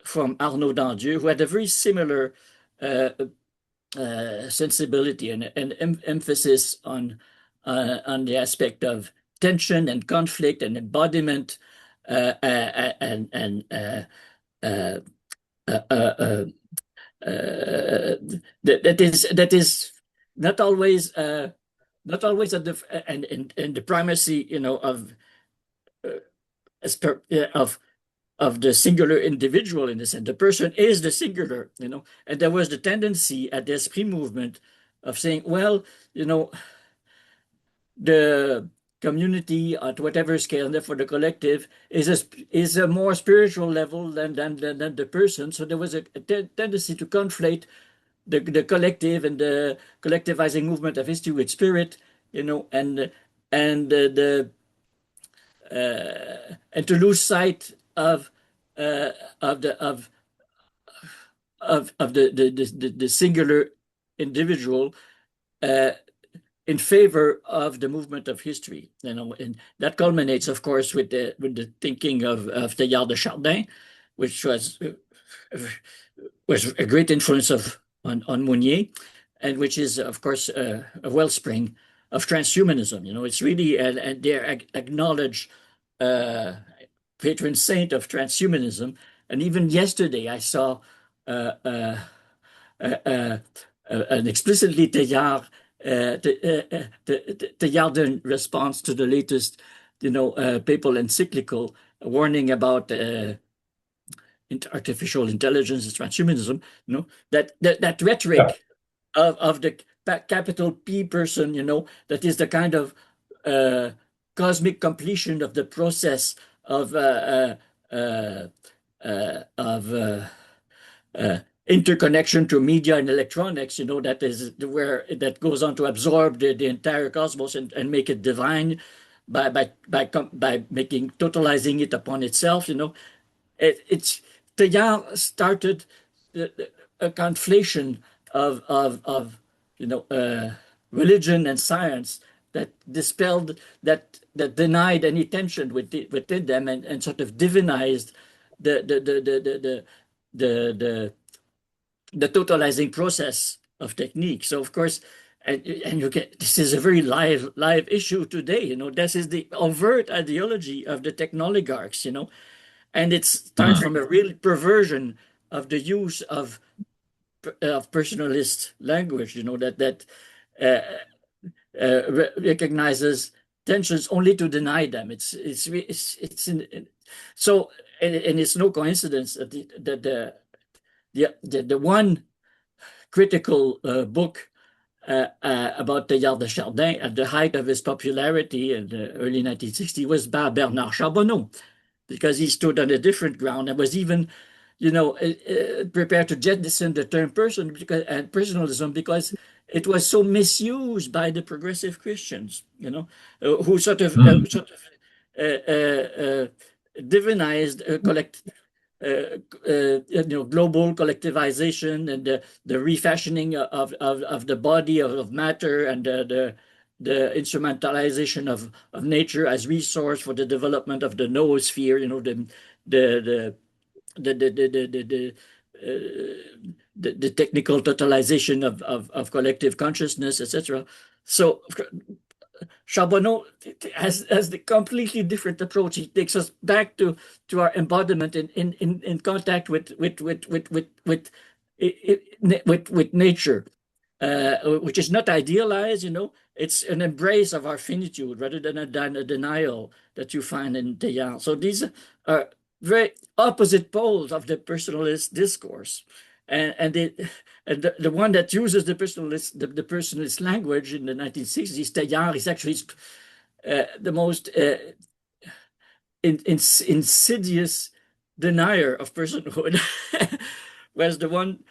from Arnaud Dandieu, who had a very similar sensibility and emphasis on the aspect of tension and conflict and embodiment that is not always at the primacy, of the singular individual in the sense. The person is the singular, and there was the tendency at the Esprit movement of saying, well, the community at whatever scale, and therefore the collective is a more spiritual level than the person. So there was a tendency to conflate the collective and the collectivizing movement of history with spirit, and to lose sight of the singular individual in favor of the movement of history, and that culminates, of course, with the thinking of Teilhard de Chardin, which was a great influence on Mounier, and which is, of course, a wellspring of transhumanism. It's really they're acknowledged patron saint of transhumanism, And even yesterday, I saw uh, uh, an explicitly Teilhardian response to the latest, papal encyclical warning about artificial intelligence and transhumanism. That Yeah. rhetoric of the capital P person, that is the kind of cosmic completion of the process of of interconnection to media and electronics, that is where that goes on to absorb the entire cosmos and make it divine by making totalizing it upon itself. It's Teilhard started a conflation of religion and science that dispelled that denied any tension within them and sort of divinized the the the the the the the, the, the totalizing process of technique. So of course, and you get this is a very live issue today. This is the overt ideology of the technoligarchs. And it starts from a real perversion of the use of personalist language. That recognizes tensions only to deny them. So and it's no coincidence that the one critical book about Teilhard de Chardin at the height of his popularity in the early 1960s was by Bernard Charboneau, because he stood on a different ground and was even, prepared to jettison the term personalism because it was so misused by the progressive Christians, who sort of divinized global collectivization and the refashioning of the body of matter and the instrumentalization of nature as resource for the development of the noosphere, the technical totalization of collective consciousness, etc. So Charbonneau has the completely different approach. He takes us back to our embodiment in contact with nature, which is not idealized. It's an embrace of our finitude rather than a denial that you find in Teilhard. So these are very opposite poles of the personalist discourse, and the one that uses the personalist language in the 1960s, Teilhard, is actually the most insidious denier of personhood. Whereas the one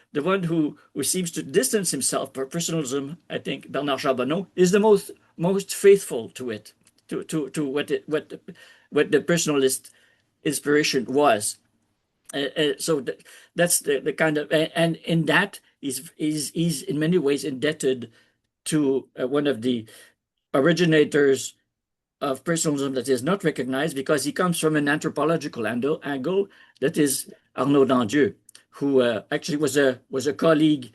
who seems to distance himself from personalism, I think Bernard Charboneau, is the most faithful to it, to what the personalist inspiration was. So that's the kind of, and in that is in many ways indebted to one of the originators of personalism that is not recognized, because he comes from an anthropological angle that is Arnaud Dandieu, who actually was a colleague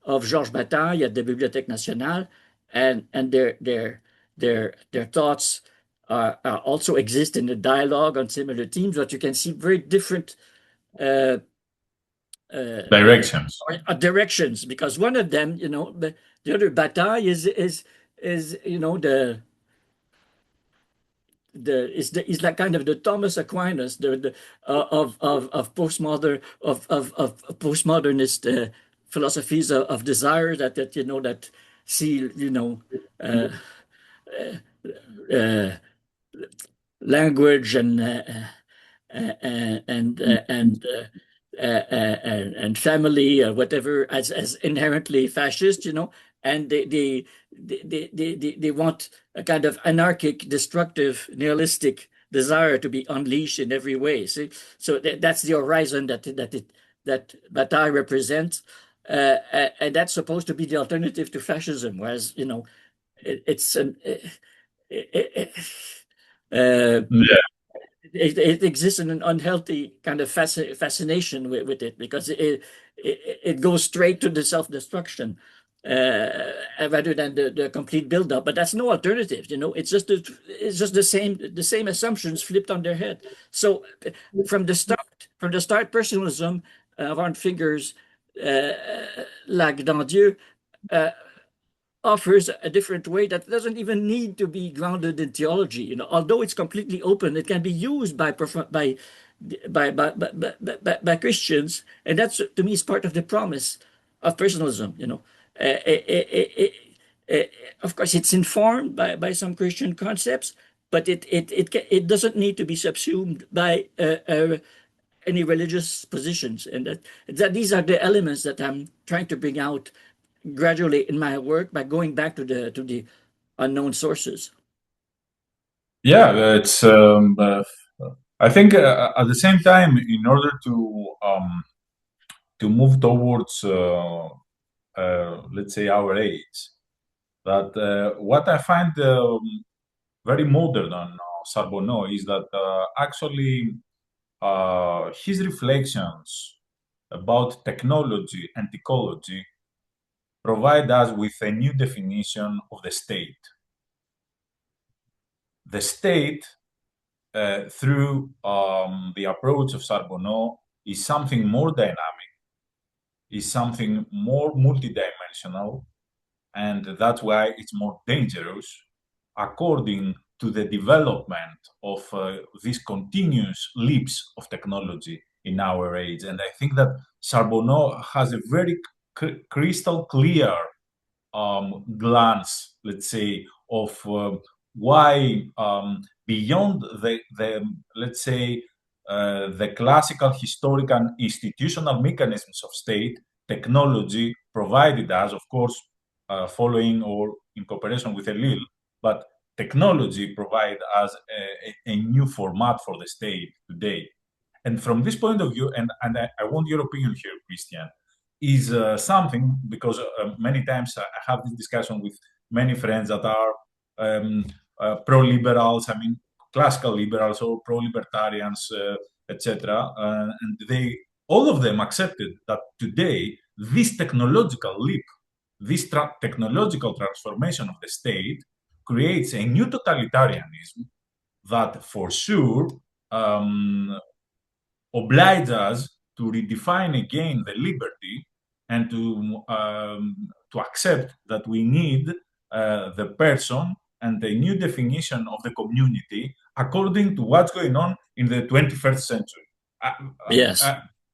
of Georges Bataille at the Bibliothèque Nationale, and their thoughts also exist in the dialogue on similar themes, but you can see very different directions. Directions, because one of them, the other Bataille is is like kind of the Thomas Aquinas of postmodernist philosophies of desire that see language and family, whatever, as inherently fascist, and they want a kind of anarchic, destructive, nihilistic desire to be unleashed in every way. See, so that's the horizon that Bataille represents, and that's supposed to be the alternative to fascism. Whereas it's an Yeah. it exists in an unhealthy kind of fascination with it, because it goes straight to the self-destruction rather than the complete build-up. But that's no alternative. It's just the same assumptions flipped on their head. So from the start, personalism avant figures like Dandieu offers a different way that doesn't even need to be grounded in theology. Although it's completely open, it can be used by Christians, and that's, to me, is part of the promise of personalism. Uh, uh, uh, of course, it's informed by some Christian concepts, but it doesn't need to be subsumed by any religious positions, and that these are the elements that I'm trying to bring out gradually in my work by going back to the unknown sources. Yeah, it's. I think at the same time, in order to move towards, let's say, our age, that what I find very modern on Charbonneau is that actually his reflections about technology and ecology provide us with a new definition of the state. The state, through the approach of Charbonneau, is something more dynamic, is something more multidimensional, and that's why it's more dangerous according to the development of these continuous leaps of technology in our age. And I think that Charbonneau has a very crystal clear glance, let's say, of why beyond the let's say the classical historical and institutional mechanisms of state, technology provided us, of course, following or in cooperation with Elil, but technology provide us a new format for the state today. And from this point of view, and I want your opinion here, Christian, is something, because many times I have this discussion with many friends that are pro-liberals, I mean, classical liberals or pro-libertarians, etc. And they, all of them accepted that today, this technological leap, this technological transformation of the state creates a new totalitarianism that for sure oblige us to redefine again the liberty and to accept that we need the person and a new definition of the community according to what's going on in the 21st century. Yes.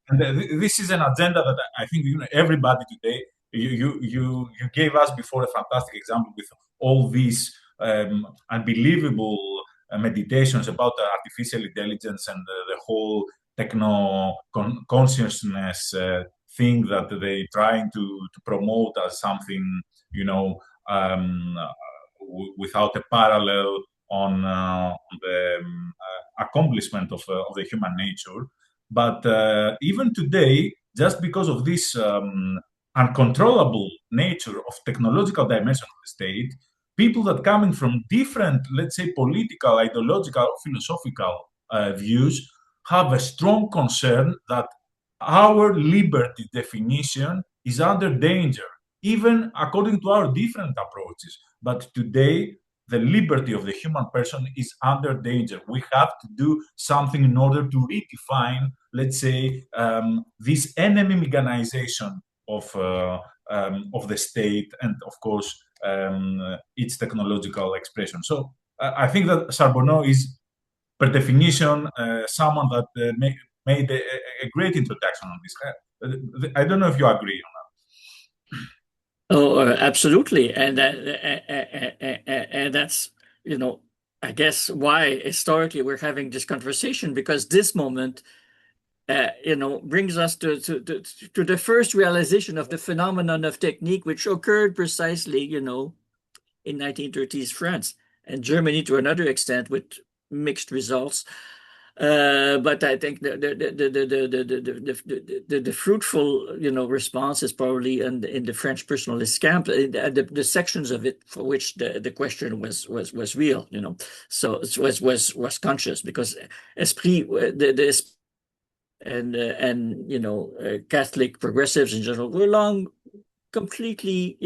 And this is an agenda that I think everybody today. You gave us before a fantastic example with all these unbelievable meditations about artificial intelligence and the whole techno consciousness thing that they trying to promote as something, without a parallel on the accomplishment of the human nature. But even today, just because of this uncontrollable nature of technological dimension of the state, people that coming from different, let's say, political, ideological, philosophical views have a strong concern that our liberty definition is under danger, even according to our different approaches. But today, the liberty of the human person is under danger. We have to do something in order to redefine, let's say, this enemy mechanization of the state and, of course, its technological expression. So I think that Charbonneau is, per definition, someone that made a great introduction on this. I don't know if you agree on that. Oh, absolutely, and that's I guess why historically we're having this conversation, because this moment brings us to the first realization of the phenomenon of technique, which occurred precisely in 1930s France and Germany to another extent with mixed results. But I think the fruitful response is probably in the French personalist camp, the sections of it for which the question was real, so it was conscious, because esprit and Catholic progressives in general were long completely,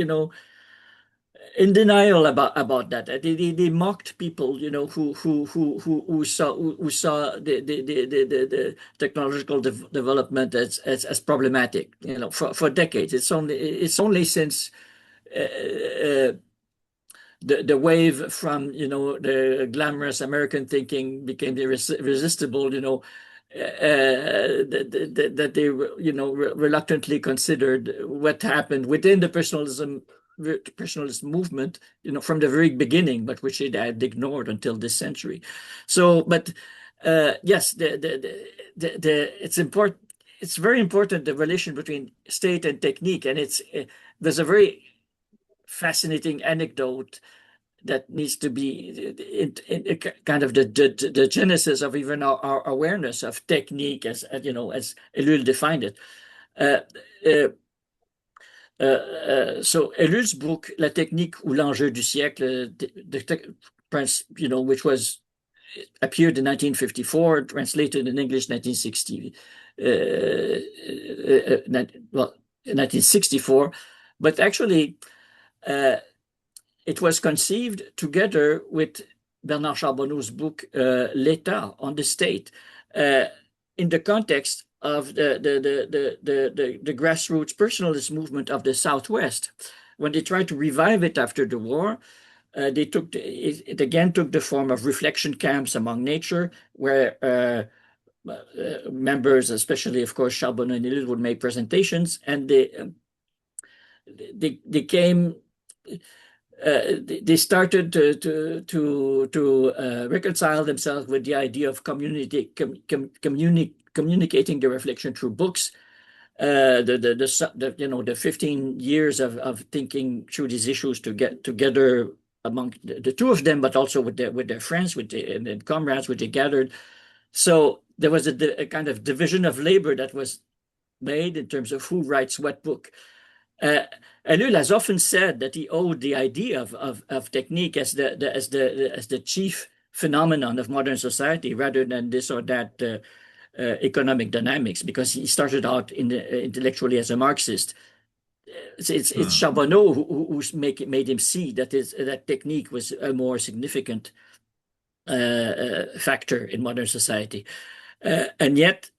in denial about that. They mocked people, who saw the technological development as problematic, for decades. It's only since the wave from the glamorous American thinking became irresistible, that they reluctantly considered what happened within the personalist movement, from the very beginning, but which it had ignored until this century. So, but yes, it's important. It's very important, the relation between state and technique, and there's a very fascinating anecdote that needs to be in kind of the genesis of even our awareness of technique, as Ellul defined it. So Ellul's book La technique ou l'enjeu du siècle, which was appeared in 1954, translated in English 1960, 1964, but actually it was conceived together with Bernard Charboneau's book L'État, on the state, in the context of the grassroots personalist movement of the Southwest. When they tried to revive it after the war, it again took the form of reflection camps among nature, where members, especially of course Charbonneau and Ellul, would make presentations, and they came. They started to reconcile themselves with the idea of communicating the reflection through books. The 15 years of thinking through these issues to get together among the two of them, but also with their friends, and comrades, which they gathered. So there was a kind of division of labor that was made in terms of who writes what book. Ellul has often said that he owed the idea of technique as the chief phenomenon of modern society, rather than this or that economic dynamics, because he started out intellectually as a Marxist. It's Charbonneau who made him see that technique was a more significant factor in modern society, and yet.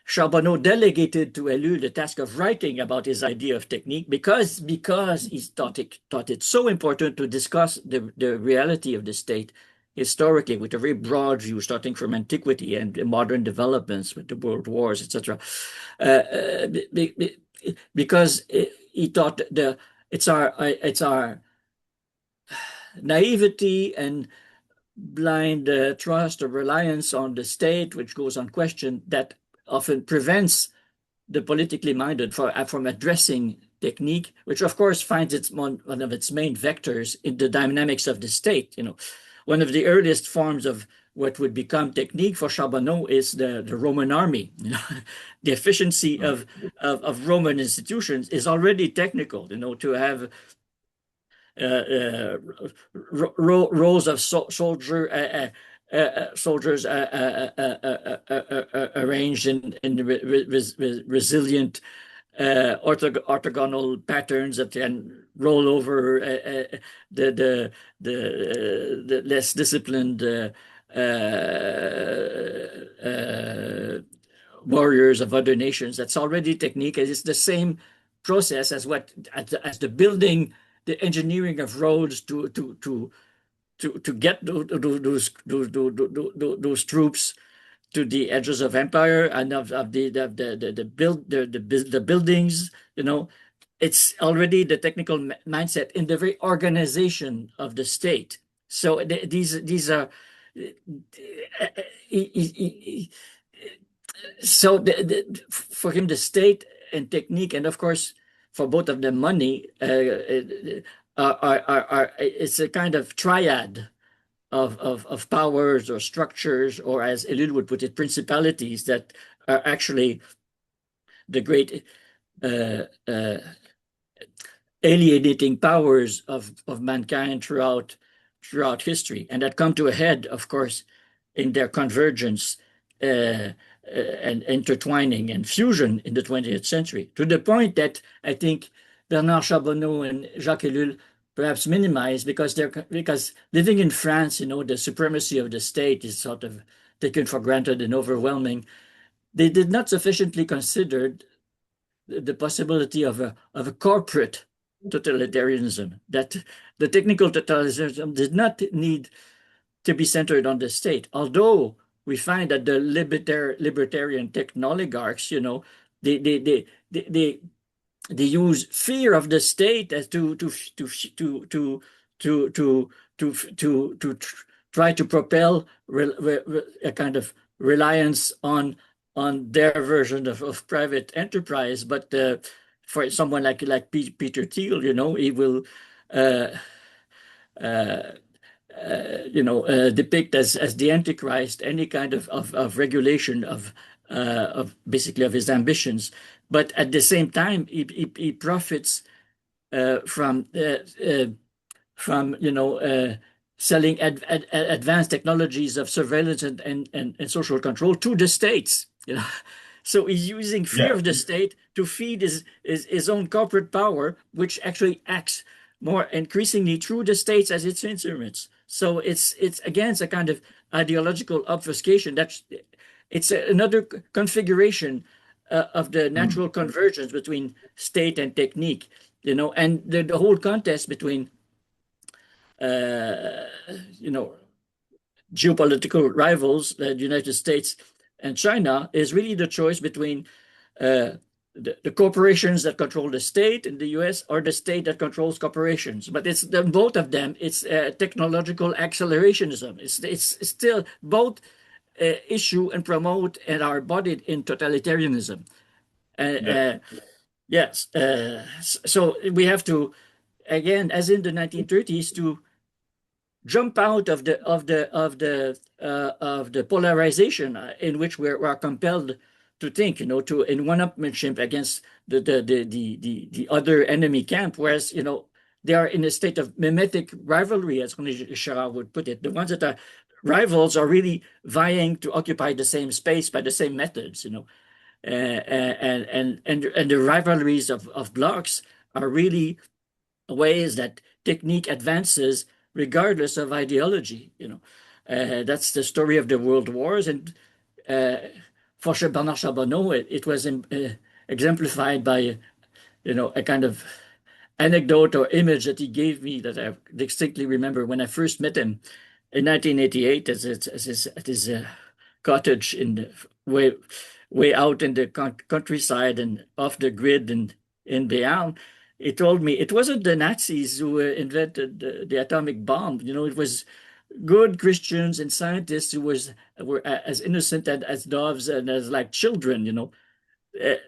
Charbonneau delegated to Ellul the task of writing about his idea of technique because he thought it so important to discuss the reality of the state historically, with a very broad view, starting from antiquity and modern developments with the world wars, etc. Because he thought it's our naivety and blind trust or reliance on the state, which goes unquestioned, that often prevents the politically minded from addressing technique, which of course finds one of its main vectors in the dynamics of the state. One of the earliest forms of what would become technique for Charbonneau is the Roman army. The efficiency of Roman institutions is already technical. To have rows of soldiers arranged in resilient orthogonal patterns that can roll over the less disciplined warriors of other nations. That's already technique. It's the same process as the building, the engineering of roads to get those troops to the edges of empire, and of the buildings. It's already the technical mindset in the very organization of the state. So these are so for him, the state and technique, and of course for both of them, money, it's a kind of triad of powers or structures, or as Ellul would put it, principalities, that are actually the great alienating powers of mankind throughout history, and that come to a head, of course, in their convergence and intertwining and fusion in the 20th century, to the point that I think Bernard Charboneau and Jacques Ellul perhaps minimize, because living in France, the supremacy of the state is sort of taken for granted and overwhelming. They did not sufficiently consider the possibility of a corporate totalitarianism, that the technical totalitarianism did not need to be centered on the state, although we find that the libertarian technoligarchs, they use fear of the state as to try to propel a kind of reliance on their version of private enterprise. But for someone like Peter Thiel, he will depict as the Antichrist any kind of regulation of basically of his ambitions. But at the same time, he profits from selling advanced technologies of surveillance and social control to the states. So he's using fear of the state to feed his own corporate power, which actually acts more increasingly through the states as its instruments. So it's against a kind of ideological obfuscation. It's another configuration of the natural convergence between state and technique, and the whole contest between geopolitical rivals, the United States and China, is really the choice between the corporations that control the state in the US or the state that controls corporations. But it's both of them. It's technological accelerationism. It's still both issue and promote and are embodied in totalitarianism. Yes. So we have to, again, as in the 1930s, to jump out of the polarization in which we are compelled to think, to in one-upmanship against the other enemy camp, whereas they are in a state of mimetic rivalry, as René Girard would put it. The ones that are rivals are really vying to occupy the same space by the same methods, and the rivalries of blocks are really ways that technique advances regardless of ideology. That's the story of the world wars, and for Bernard Charboneau, it was exemplified by a kind of anecdote or image that he gave me that I distinctly remember when I first met him in 1988 at his cottage way out in the countryside and off the grid in Béarn. He told me it wasn't the Nazis who invented the atomic bomb. It was good Christians and scientists who were as innocent as doves and as like children. They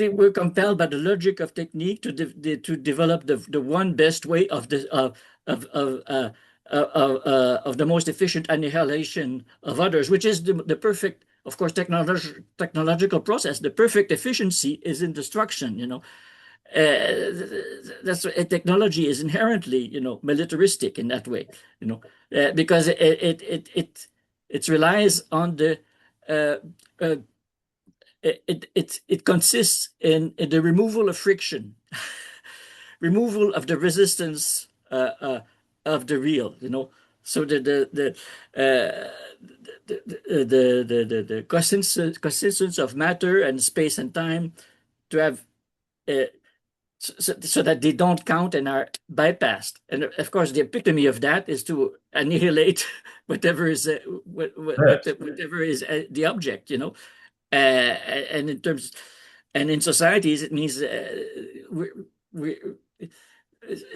were compelled by the logic of technique to develop the one best way of the most efficient annihilation of others, which is the perfect, of course, technological process. The perfect efficiency is in destruction. That's technology is inherently, militaristic in that way, because it relies on the it consists in the removal of friction, removal of the resistance of the real, So the consistence of matter and space and time to have so that they don't count and are bypassed. And of course, the epitome of that is to annihilate whatever is whatever is the object, and in societies, it means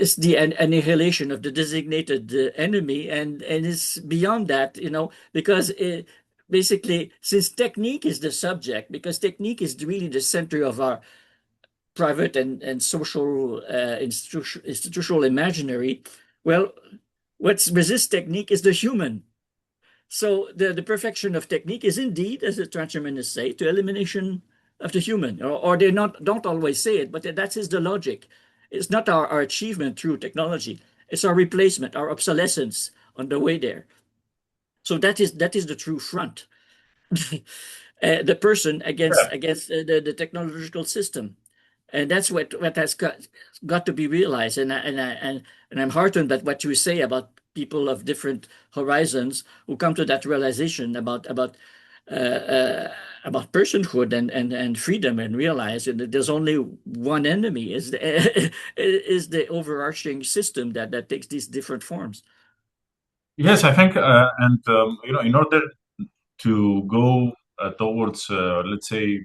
it's the annihilation of the designated enemy, and it's beyond that, because basically, since technique is the subject, because technique is really the center of our private and social institutional imaginary, well, what resists technique is the human. So the perfection of technique is indeed, as the transhumanists say, to elimination of the human, or they don't always say it, but that is the logic. It's not our achievement through technology. It's our replacement, our obsolescence on the way there. So that is the true front. The person against the technological system, and that's what has got to be realized. And I'm heartened by what you say about people of different horizons who come to that realization uh, uh, about personhood and freedom, and realize that there's only one enemy, is the is the overarching system that takes these different forms. Yes, I think, in order to go towards, let's say,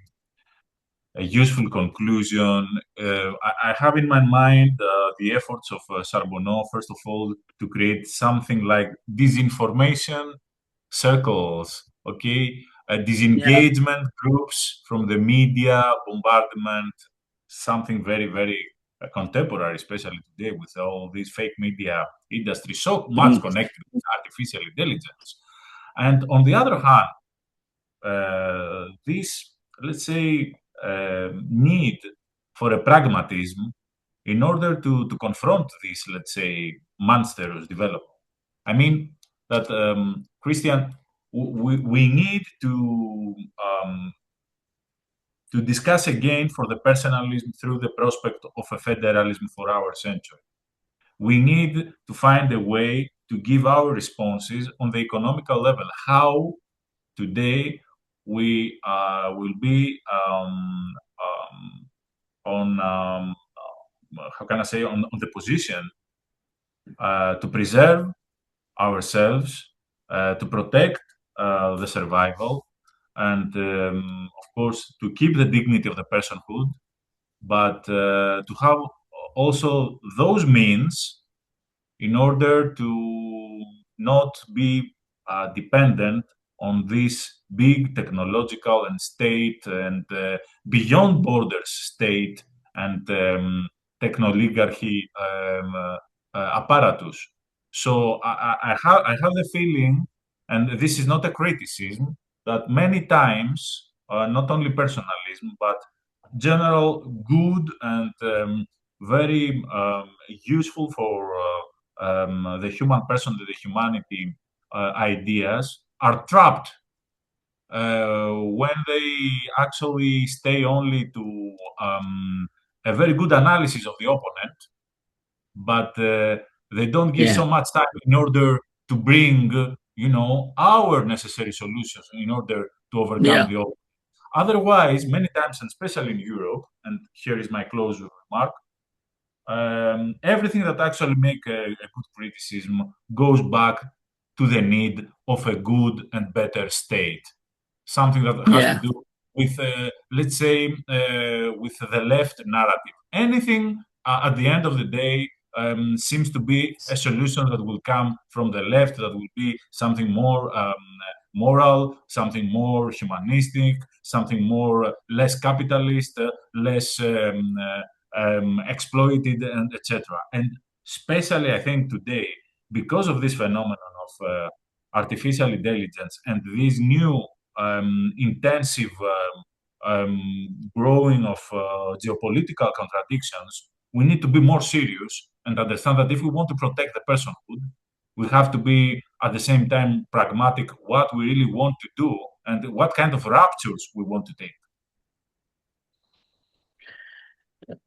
a useful conclusion, I have in my mind the efforts of Charbonneau, first of all, to create something like disinformation circles, okay? Yeah. Disengagement groups from the media, bombardment, something very, very contemporary, especially today with all this fake media industry, so much Mm. connected with artificial intelligence. And on the other hand, this, let's say, need for a pragmatism in order to confront this, let's say, monstrous development. I mean that, Christian, we need to discuss again for the personalism through the prospect of a federalism for our century. We need to find a way to give our responses on the economical level. How today we will be on how can I say, on the position to preserve ourselves, to protect the survival, and of course to keep the dignity of the personhood, but to have also those means in order to not be dependent on this big technological and state and beyond borders state and technoligarchy apparatus. So I have the feeling, and this is not a criticism, that many times, not only personalism, but general good and very useful for the human person, the humanity ideas are trapped when they actually stay only to a very good analysis of the opponent, but they don't give Yeah. so much time in order to bring, our necessary solutions in order to overcome Yeah. the opponent. Otherwise, many times, and especially in Europe, and here is my closure remark, everything that actually make a good criticism goes back to the need of a good and better state. Something that has to Yeah. do with, let's say, with the left narrative. Anything at the end of the day seems to be a solution that will come from the left, that will be something more moral, something more humanistic, something more less capitalist, less exploited, and etc. And especially, I think today, because of this phenomenon of artificial intelligence and this new intensive growing of geopolitical contradictions, we need to be more serious and understand that if we want to protect the personhood, we have to be at the same time pragmatic what we really want to do and what kind of ruptures we want to take.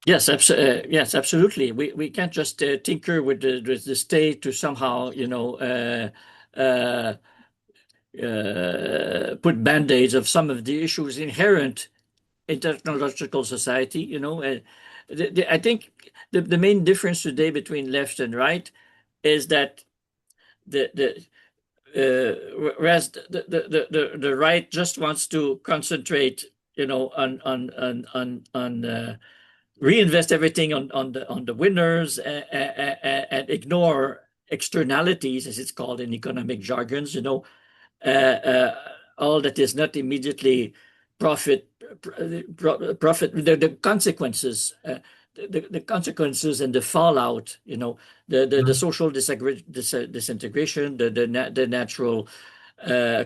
Yes, yes, absolutely. We can't just tinker with the state to somehow, put band-aids of some of the issues inherent in technological society. I think the main difference today between left and right is that the whereas the right just wants to concentrate, on reinvest everything on the winners, and ignore externalities, as it's called in economic jargons. Uh, uh, all that is not immediately profit, profit, the consequences. The consequences and the fallout, the Mhm. social disintegration, the natural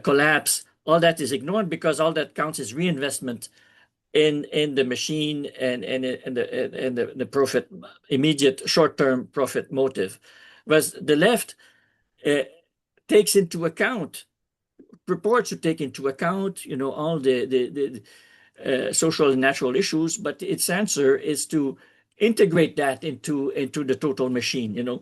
collapse, all that is ignored because all that counts is reinvestment in the machine and the profit, immediate short-term profit motive. Whereas the left uh, takes into account purports to take into account, all the social and natural issues, but its answer is to integrate that into the total machine, to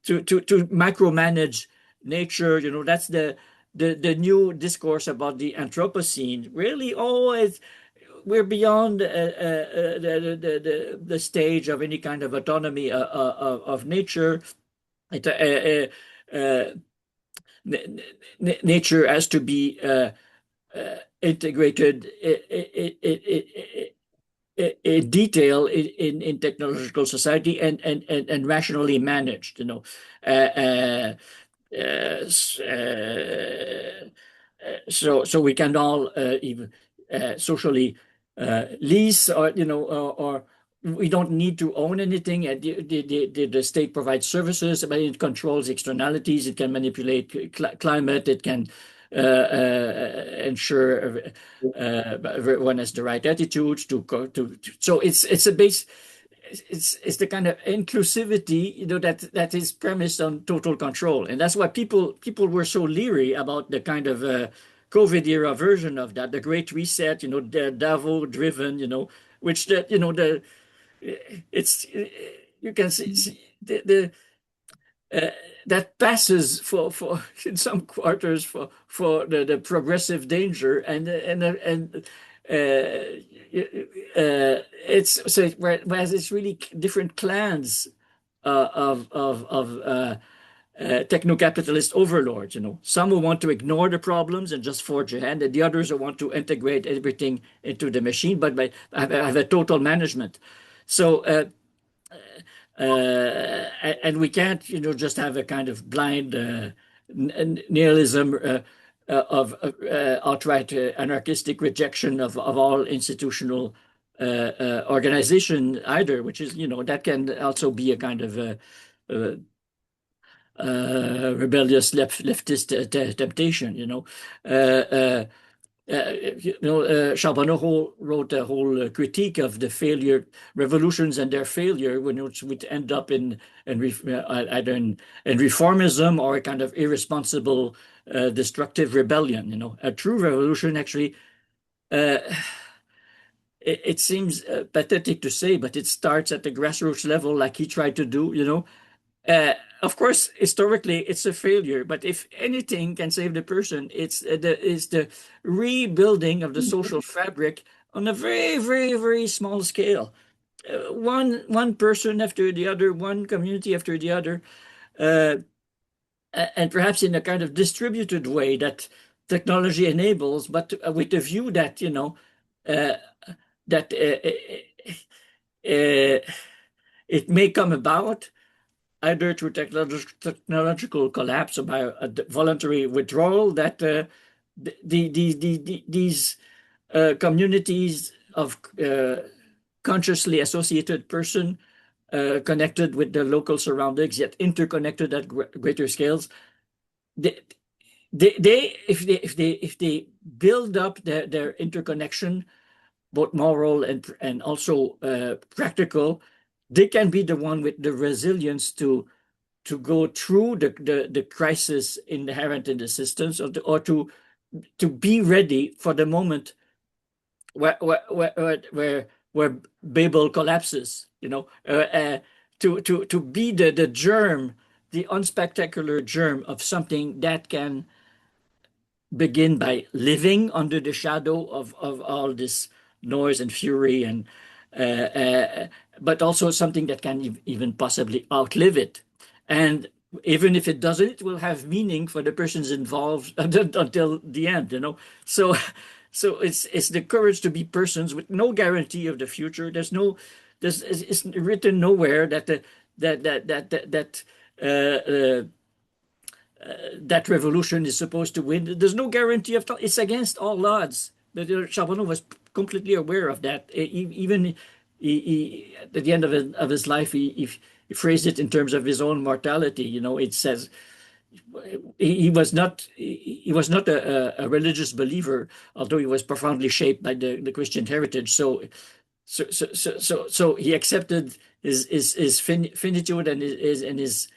micromanage nature. That's the new discourse about the Anthropocene. Really, we're beyond the stage of any kind of autonomy of nature. Nature has to be integrated in detail in technological society and rationally managed. So we can all even socially lease, or we don't need to own anything. The state provides services, but it controls externalities. It can manipulate climate. It can ensure everyone has the right attitudes so it's a base. It's the kind of inclusivity, that is premised on total control, and that's why people were so leery about the kind of COVID era version of that, the Great Reset, the Davos driven, which it's you can see that passes for in some quarters for the progressive danger, and it's so whereas it's really different clans of techno-capitalist overlords. Some who want to ignore the problems and just forge ahead, and the others who want to integrate everything into the machine, but have a total management. So and we can't, just have a kind of blind nihilism of outright anarchistic rejection of all institutional organization either, which is, that can also be a kind of rebellious leftist temptation. Charboneau wrote a whole critique of the failure revolutions and their failure, which would end up in either in reformism or a kind of irresponsible, destructive rebellion. A true revolution, actually, it seems pathetic to say, but it starts at the grassroots level, like he tried to do. Of course, historically, it's a failure, but if anything can save the person, it's the rebuilding of the social fabric on a very, very, very small scale. One person after the other, one community after the other, and perhaps in a kind of distributed way that technology enables, but with the view that, that it may come about either through technological collapse or by a voluntary withdrawal, that these communities of consciously associated person connected with the local surroundings, yet interconnected at greater scales, if they build up their interconnection, both moral and also practical, they can be the one with the resilience to go through the crisis inherent in the systems, or to be ready for the moment where Babel collapses. To be the germ, the unspectacular germ of something that can begin by living under the shadow of all this noise and fury, and but also something that can even possibly outlive it. And even if it doesn't, it will have meaning for the persons involved until the end. So it's the courage to be persons with no guarantee of the future. It's written nowhere that that revolution is supposed to win. There's no guarantee of it's against all odds. But Charboneau was completely aware of that. Even he, at the end of his life, he phrased it in terms of his own mortality. It says he was not a religious believer, although he was profoundly shaped by the Christian heritage. So he accepted his finitude and his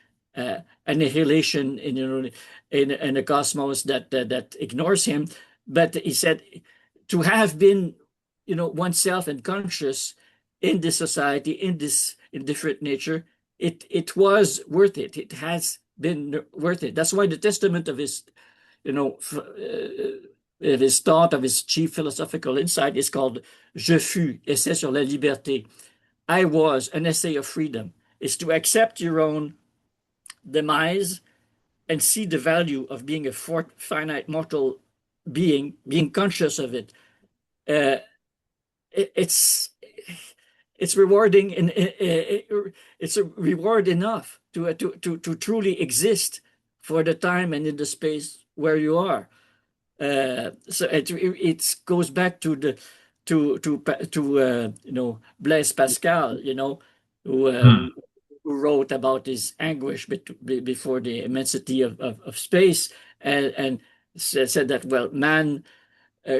annihilation in a cosmos that ignores him. But he said to have been, oneself and conscious in this society, in this indifferent nature, it was worth it. It has been worth it. That's why the testament of his, of his thought, of his chief philosophical insight is called Je fus, Essai sur la liberté. I was, an essay of freedom. Is to accept your own demise and see the value of being a finite mortal being conscious of it. It's rewarding, and it's a reward enough to truly exist for the time and in the space where you are. So it goes back to Blaise Pascal, who wrote about his anguish before the immensity of space, and said that, well, man,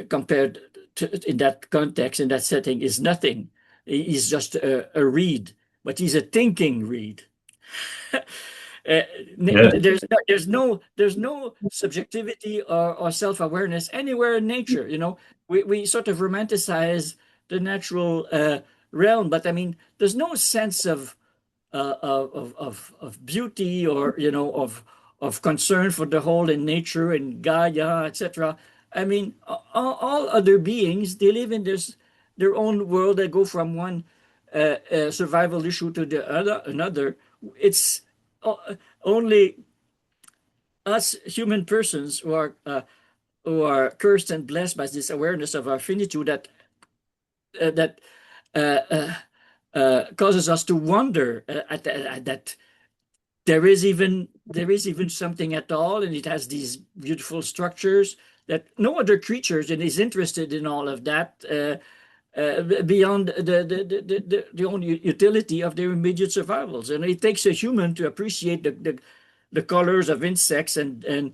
compared to, in that context, in that setting, is nothing. He's just a reed, but he's a thinking reed. There's no subjectivity or self-awareness anywhere in nature. We sort of romanticize the natural realm, but I mean, there's no sense of beauty, or of concern for the whole in nature and Gaia, etc. I mean, all other beings, they live in their own world. They go from one survival issue to another. It's only us human persons who are cursed and blessed by this awareness of our finitude that causes us to wonder at that there is even something at all, and it has these beautiful structures that no other creatures and is interested in all of that beyond the own utility of their immediate survivals. And it takes a human to appreciate the colors of insects and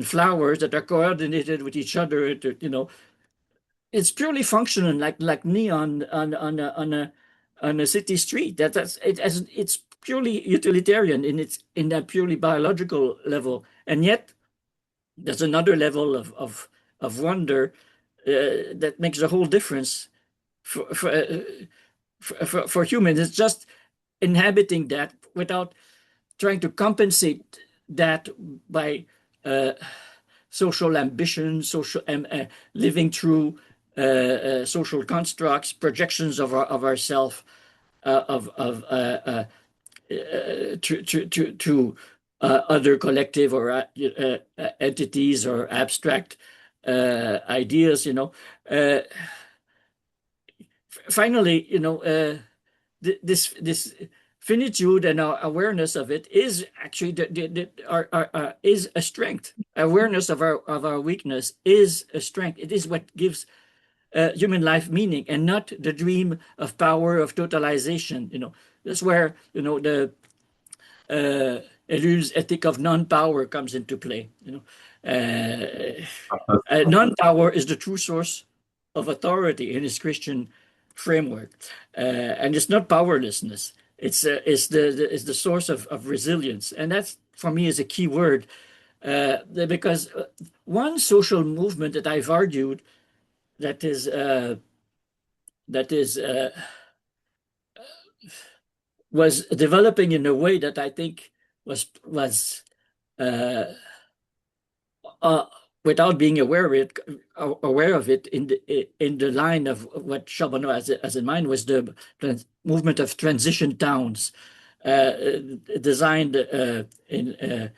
flowers that are coordinated with each other. It's purely functional, like neon on a city street. It's purely utilitarian in that purely biological level, and yet there's another level of wonder that makes a whole difference for humans. It's just inhabiting that without trying to compensate that by social ambition, living through social constructs, projections of ourself, to other collective or entities or abstract ideas. Finally, this finitude and our awareness of it is actually is a strength. Awareness of our weakness is a strength. It is what gives human life meaning, and not the dream of power, of totalization. That's where the Ellul's ethic of non-power comes into play. Non-power is the true source of authority in his Christian framework, and it's not powerlessness. It's the source of resilience, and that's, for me, is a key word, because one social movement that I've argued that was developing in a way that I think was without being aware of it in the line of what Charboneau has in mind, was the movement of transition towns, designed in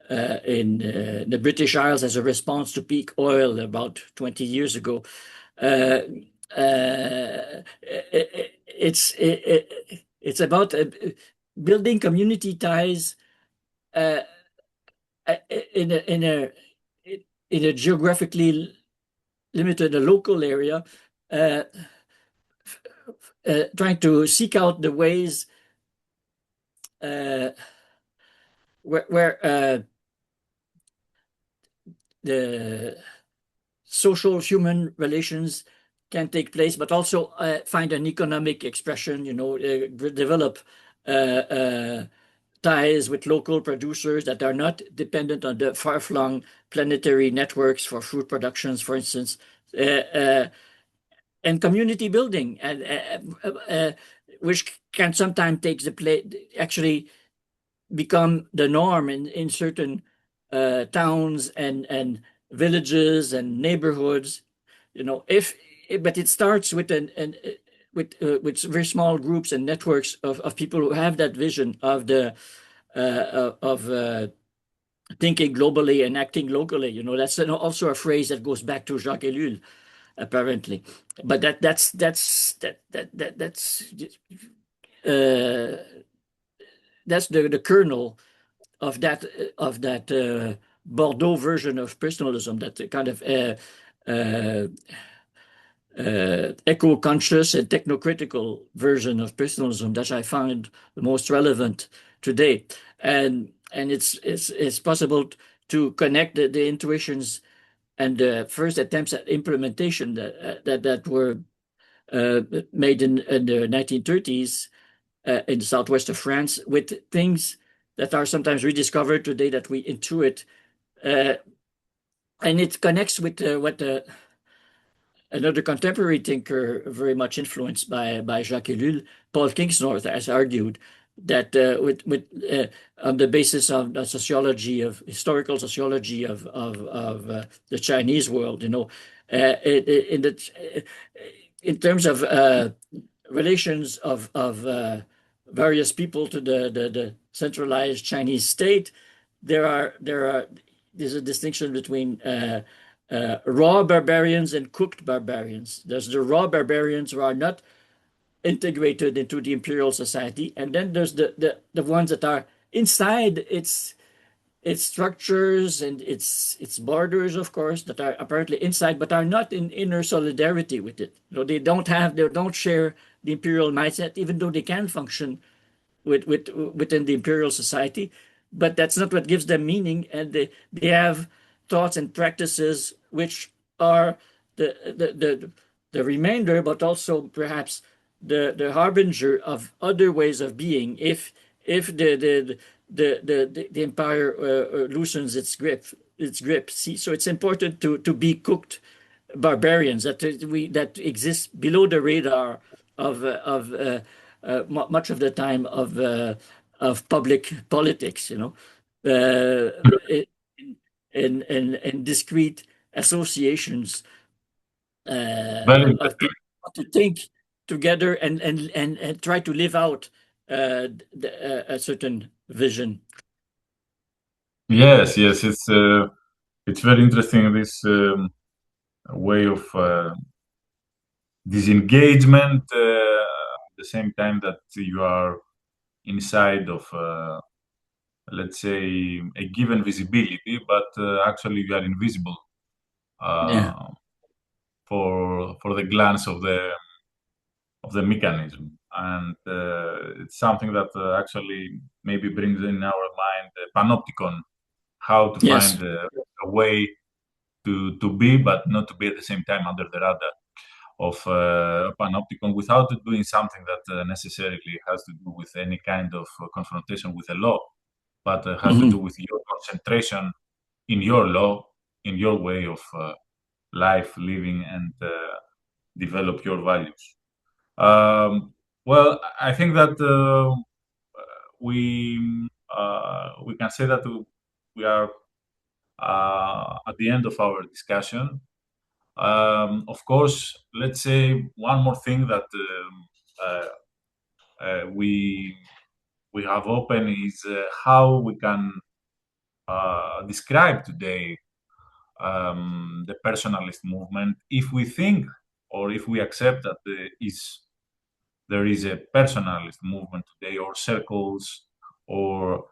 the British Isles as a response to peak oil about 20 years ago. It's about building community ties in a geographically limited, a local area, trying to seek out the ways where the social human relations can take place, but also find an economic expression, develop ties with local producers that are not dependent on the far-flung planetary networks for food productions, for instance, and community building, which can sometimes take the place, actually become the norm in certain towns and villages and neighborhoods. But it starts with with very small groups and networks of people who have that vision of the of thinking globally and acting locally. That's also a phrase that goes back to Jacques Ellul, apparently. But that's the kernel of that Bordeaux version of personalism, that kind of eco-conscious and technocritical version of personalism that I find the most relevant today. And it's possible to connect the intuitions and the first attempts at implementation that were made in the 1930s in the southwest of France with things that are sometimes rediscovered today that we intuit. And it connects with what another contemporary thinker very much influenced by Jacques Ellul, Paul Kingsnorth, has argued that on the basis of the historical sociology of the Chinese world, in terms of relations of various people to the centralized Chinese state, there's a distinction between raw barbarians and cooked barbarians. There's the raw barbarians who are not integrated into the imperial society, and then there's the ones that are inside its structures and its borders, of course, that are apparently inside but are not in inner solidarity with it. They don't share the imperial mindset, even though they can function within the imperial society. But that's not what gives them meaning, and they have thoughts and practices which are the remainder, but also perhaps the harbinger of other ways of being if the empire loosens its grip. See, so it's important to be cooked barbarians that exist below the radar of much of the time of public politics. In discrete associations of people to think together and try to live out a certain vision. Yes, it's very interesting, this way of disengagement at the same time that you are inside of let's say a given visibility, but actually you are invisible for the glance of the mechanism. And it's something that actually maybe brings in our mind the panopticon, how to find a way to be, but not to be at the same time under the radar of panopticon, without doing something that necessarily has to do with any kind of confrontation with the law, but has to do with your concentration in your law, in your way of life, living, and develop your values. Well, I think that we can say that we are at the end of our discussion. Of course, let's say one more thing that we have open is how we can describe today the personalist movement, if we think or if we accept that there is a personalist movement today, or circles, or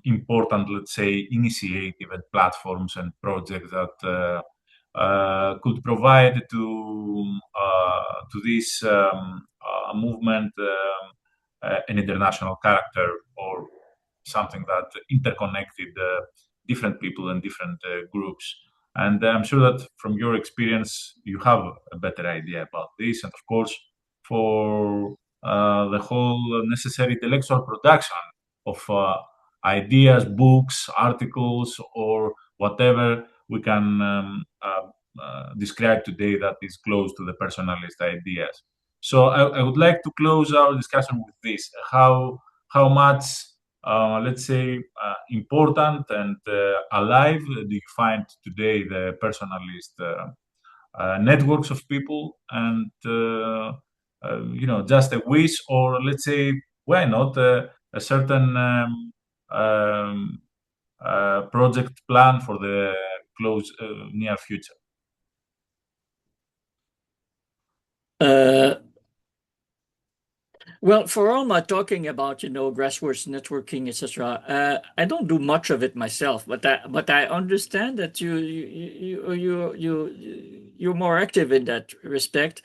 important, let's say, initiative and platforms and projects that could provide to this movement an international character, or something that interconnected different people and different groups. And I'm sure that from your experience, you have a better idea about this. And of course, for the whole necessary intellectual production of ideas, books, articles, or whatever we can describe today that is close to the personalist ideas. So I would like to close our discussion with this: how much, let's say, important and alive do you find today the personalist networks of people, and just a wish, or let's say, why not a certain project plan for the close near future? Well, for all my talking about, grassroots networking, etc., I don't do much of it myself, but I understand that you're more active in that respect.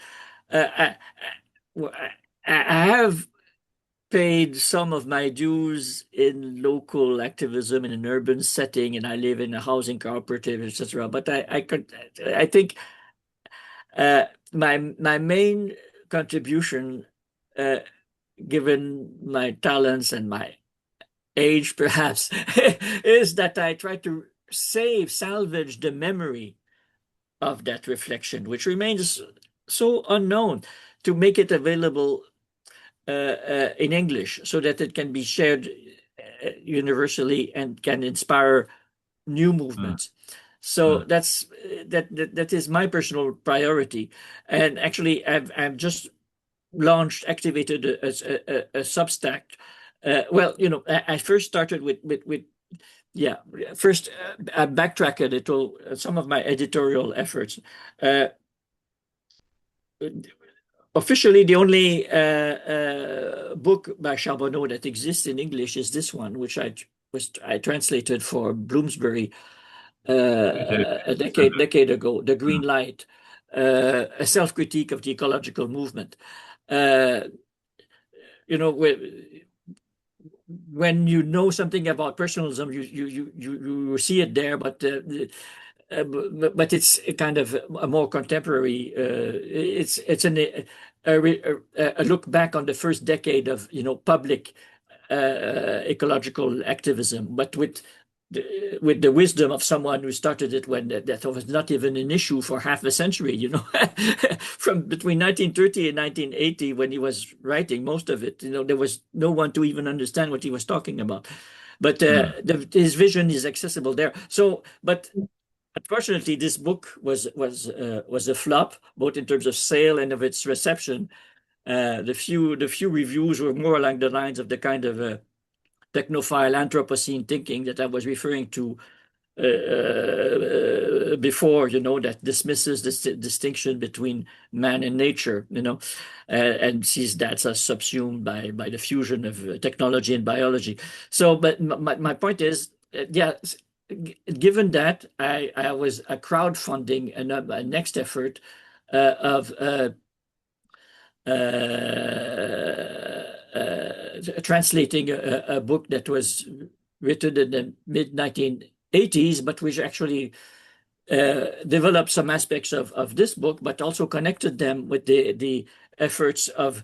I, I have paid some of my dues in local activism in an urban setting, and I live in a housing cooperative, etc. But I think my main contribution, given my talents and my age, perhaps, is that I try to salvage the memory of that reflection, which remains so unknown, to make it available in English so that it can be shared universally and can inspire new movements. So that is my personal priority. And actually, I've just activated a Substack. Well, I first started with first I backtracked a little some of my editorial efforts. Officially, the only book by Charboneau that exists in English is this one, which I translated for Bloomsbury a decade ago, The Green Light, a self-critique of the ecological movement. When you know something about personalism, you see it there, but it's a kind of a more contemporary. It's a look back on the first decade of public ecological activism, but with the wisdom of someone who started it when that was not even an issue for half a century, from between 1930 and 1980, when he was writing most of it, there was no one to even understand what he was talking about. But his vision is accessible there. So, but unfortunately, this book was a flop, both in terms of sale and of its reception. The few reviews were more along the lines of the kind of technophile Anthropocene thinking that I was referring to before, that dismisses this distinction between man and nature, and sees that as subsumed by the fusion of technology and biology. So, but my point is, given that, I was crowdfunding a next effort of translating a book that was written in the mid-1980s, but which actually developed some aspects of this book, but also connected them with the efforts of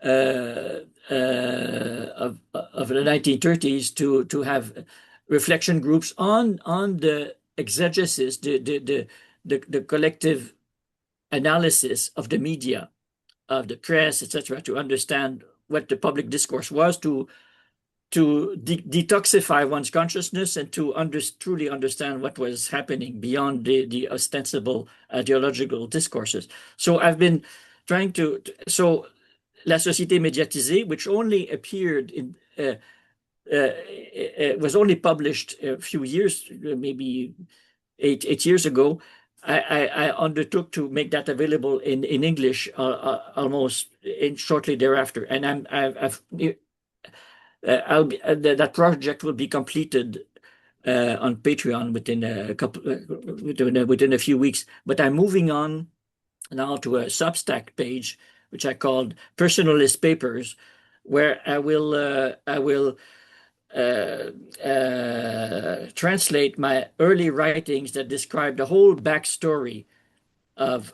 the 1930s to have reflection groups on the exegesis, the collective analysis of the media, of the press, etc., to understand what the public discourse was, to detoxify one's consciousness and to truly understand what was happening beyond the ostensible ideological discourses. So I've been trying so La Société Médiatisée, which only appeared in was only published a few years, maybe eight years ago. I undertook to make that available in English almost shortly thereafter, and that project will be completed on Patreon within a few weeks. But I'm moving on now to a Substack page, which I called Personalist Papers, where I will translate my early writings that describe the whole backstory of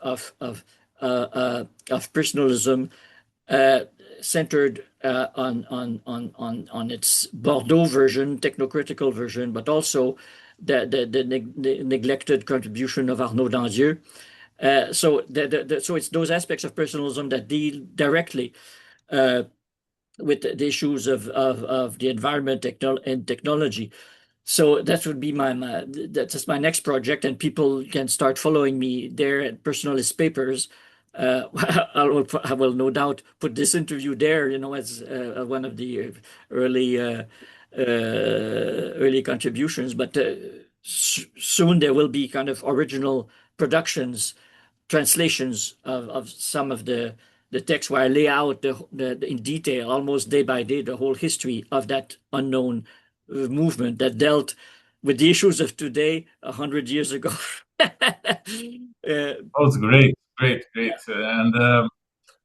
personalism, centered on its Bordeaux version, technocritical version, but also the neglected contribution of Arnaud Dandieu. So it's those aspects of personalism that deal directly with the issues of the environment and technology. So that would be that's my next project, and people can start following me there at Personalist Papers. I will no doubt put this interview there, as one of the early contributions. But soon there will be kind of original productions, translations of some of the text where I lay out in detail, almost day by day, the whole history of that unknown movement that dealt with the issues of today 100 years ago. Oh, it's great. And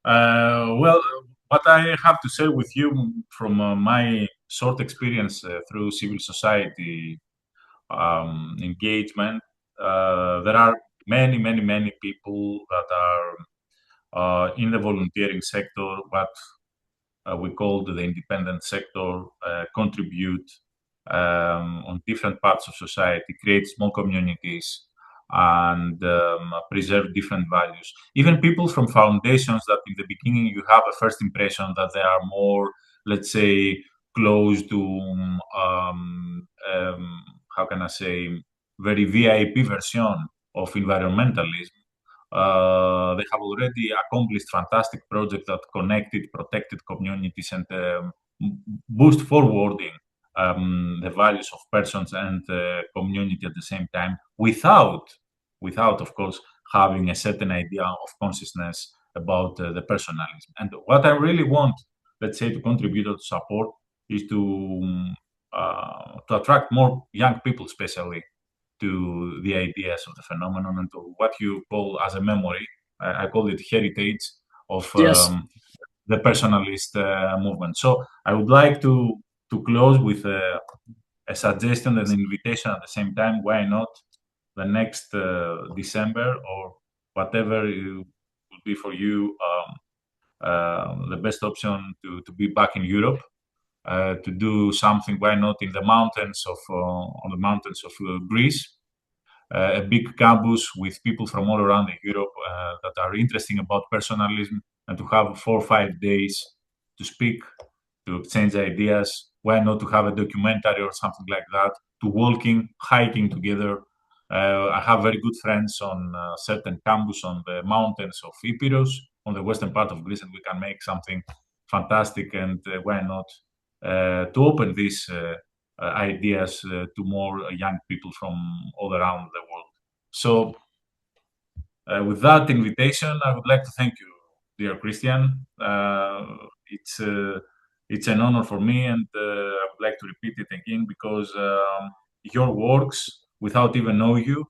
well, what I have to say with you from my short experience through civil society engagement, there are many people that are in the volunteering sector, what we call the independent sector, contribute on different parts of society, create small communities, and preserve different values. Even people from foundations that in the beginning you have a first impression that they are more, let's say, close to, how can I say, very VIP version of environmentalism. They have already accomplished fantastic projects that connected, protected communities and boost forwarding the values of persons and community at the same time, without, of course, having a certain idea of consciousness about the personalism. And what I really want, let's say, to contribute or to support is to attract more young people, especially to the ideas of the phenomenon and to what you call as a memory. I call it heritage of Yes. the personalist movement. So I would like to close with a suggestion and an invitation at the same time. Why not the next December or whatever it would be for you the best option to be back in Europe, to do something. Why not in the mountains of Greece? A big campus with people from all around Europe that are interested about personalism, and to have 4 or 5 days to speak, to exchange ideas. Why not to have a documentary or something like that? To walking, hiking together. I have very good friends on certain campus on the mountains of Epirus, on the western part of Greece, and we can make something fantastic. And why not to open these ideas to more young people from all around the world. So with that invitation, I would like to thank you, dear Christian. It's an honor for me, and I would like to repeat it again because your works, without even knowing you,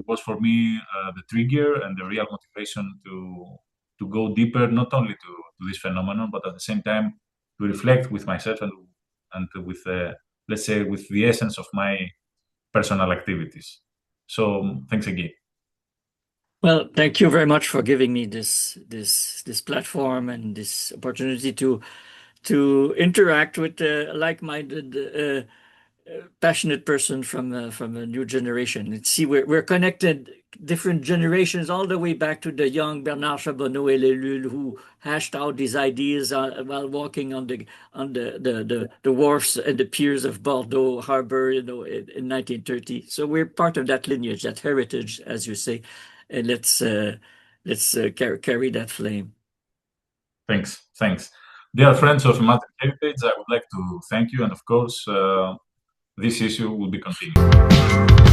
was for me the trigger and the real motivation to go deeper, not only to this phenomenon, but at the same time to reflect with myself and with, let's say, with the essence of my personal activities. So thanks again. Well, thank you very much for giving me this platform and this opportunity to interact with a like-minded, passionate person from a new generation. And see, we're connected, different generations, all the way back to the young Bernard Charboneau et Lelul, who hashed out these ideas while walking on the wharfs and the piers of Bordeaux Harbor, in 1930. So we're part of that lineage, that heritage, as you say, and let's carry that flame. Thanks. Dear friends of Imagine Heritage, I would like to thank you, and of course, this issue will be continued.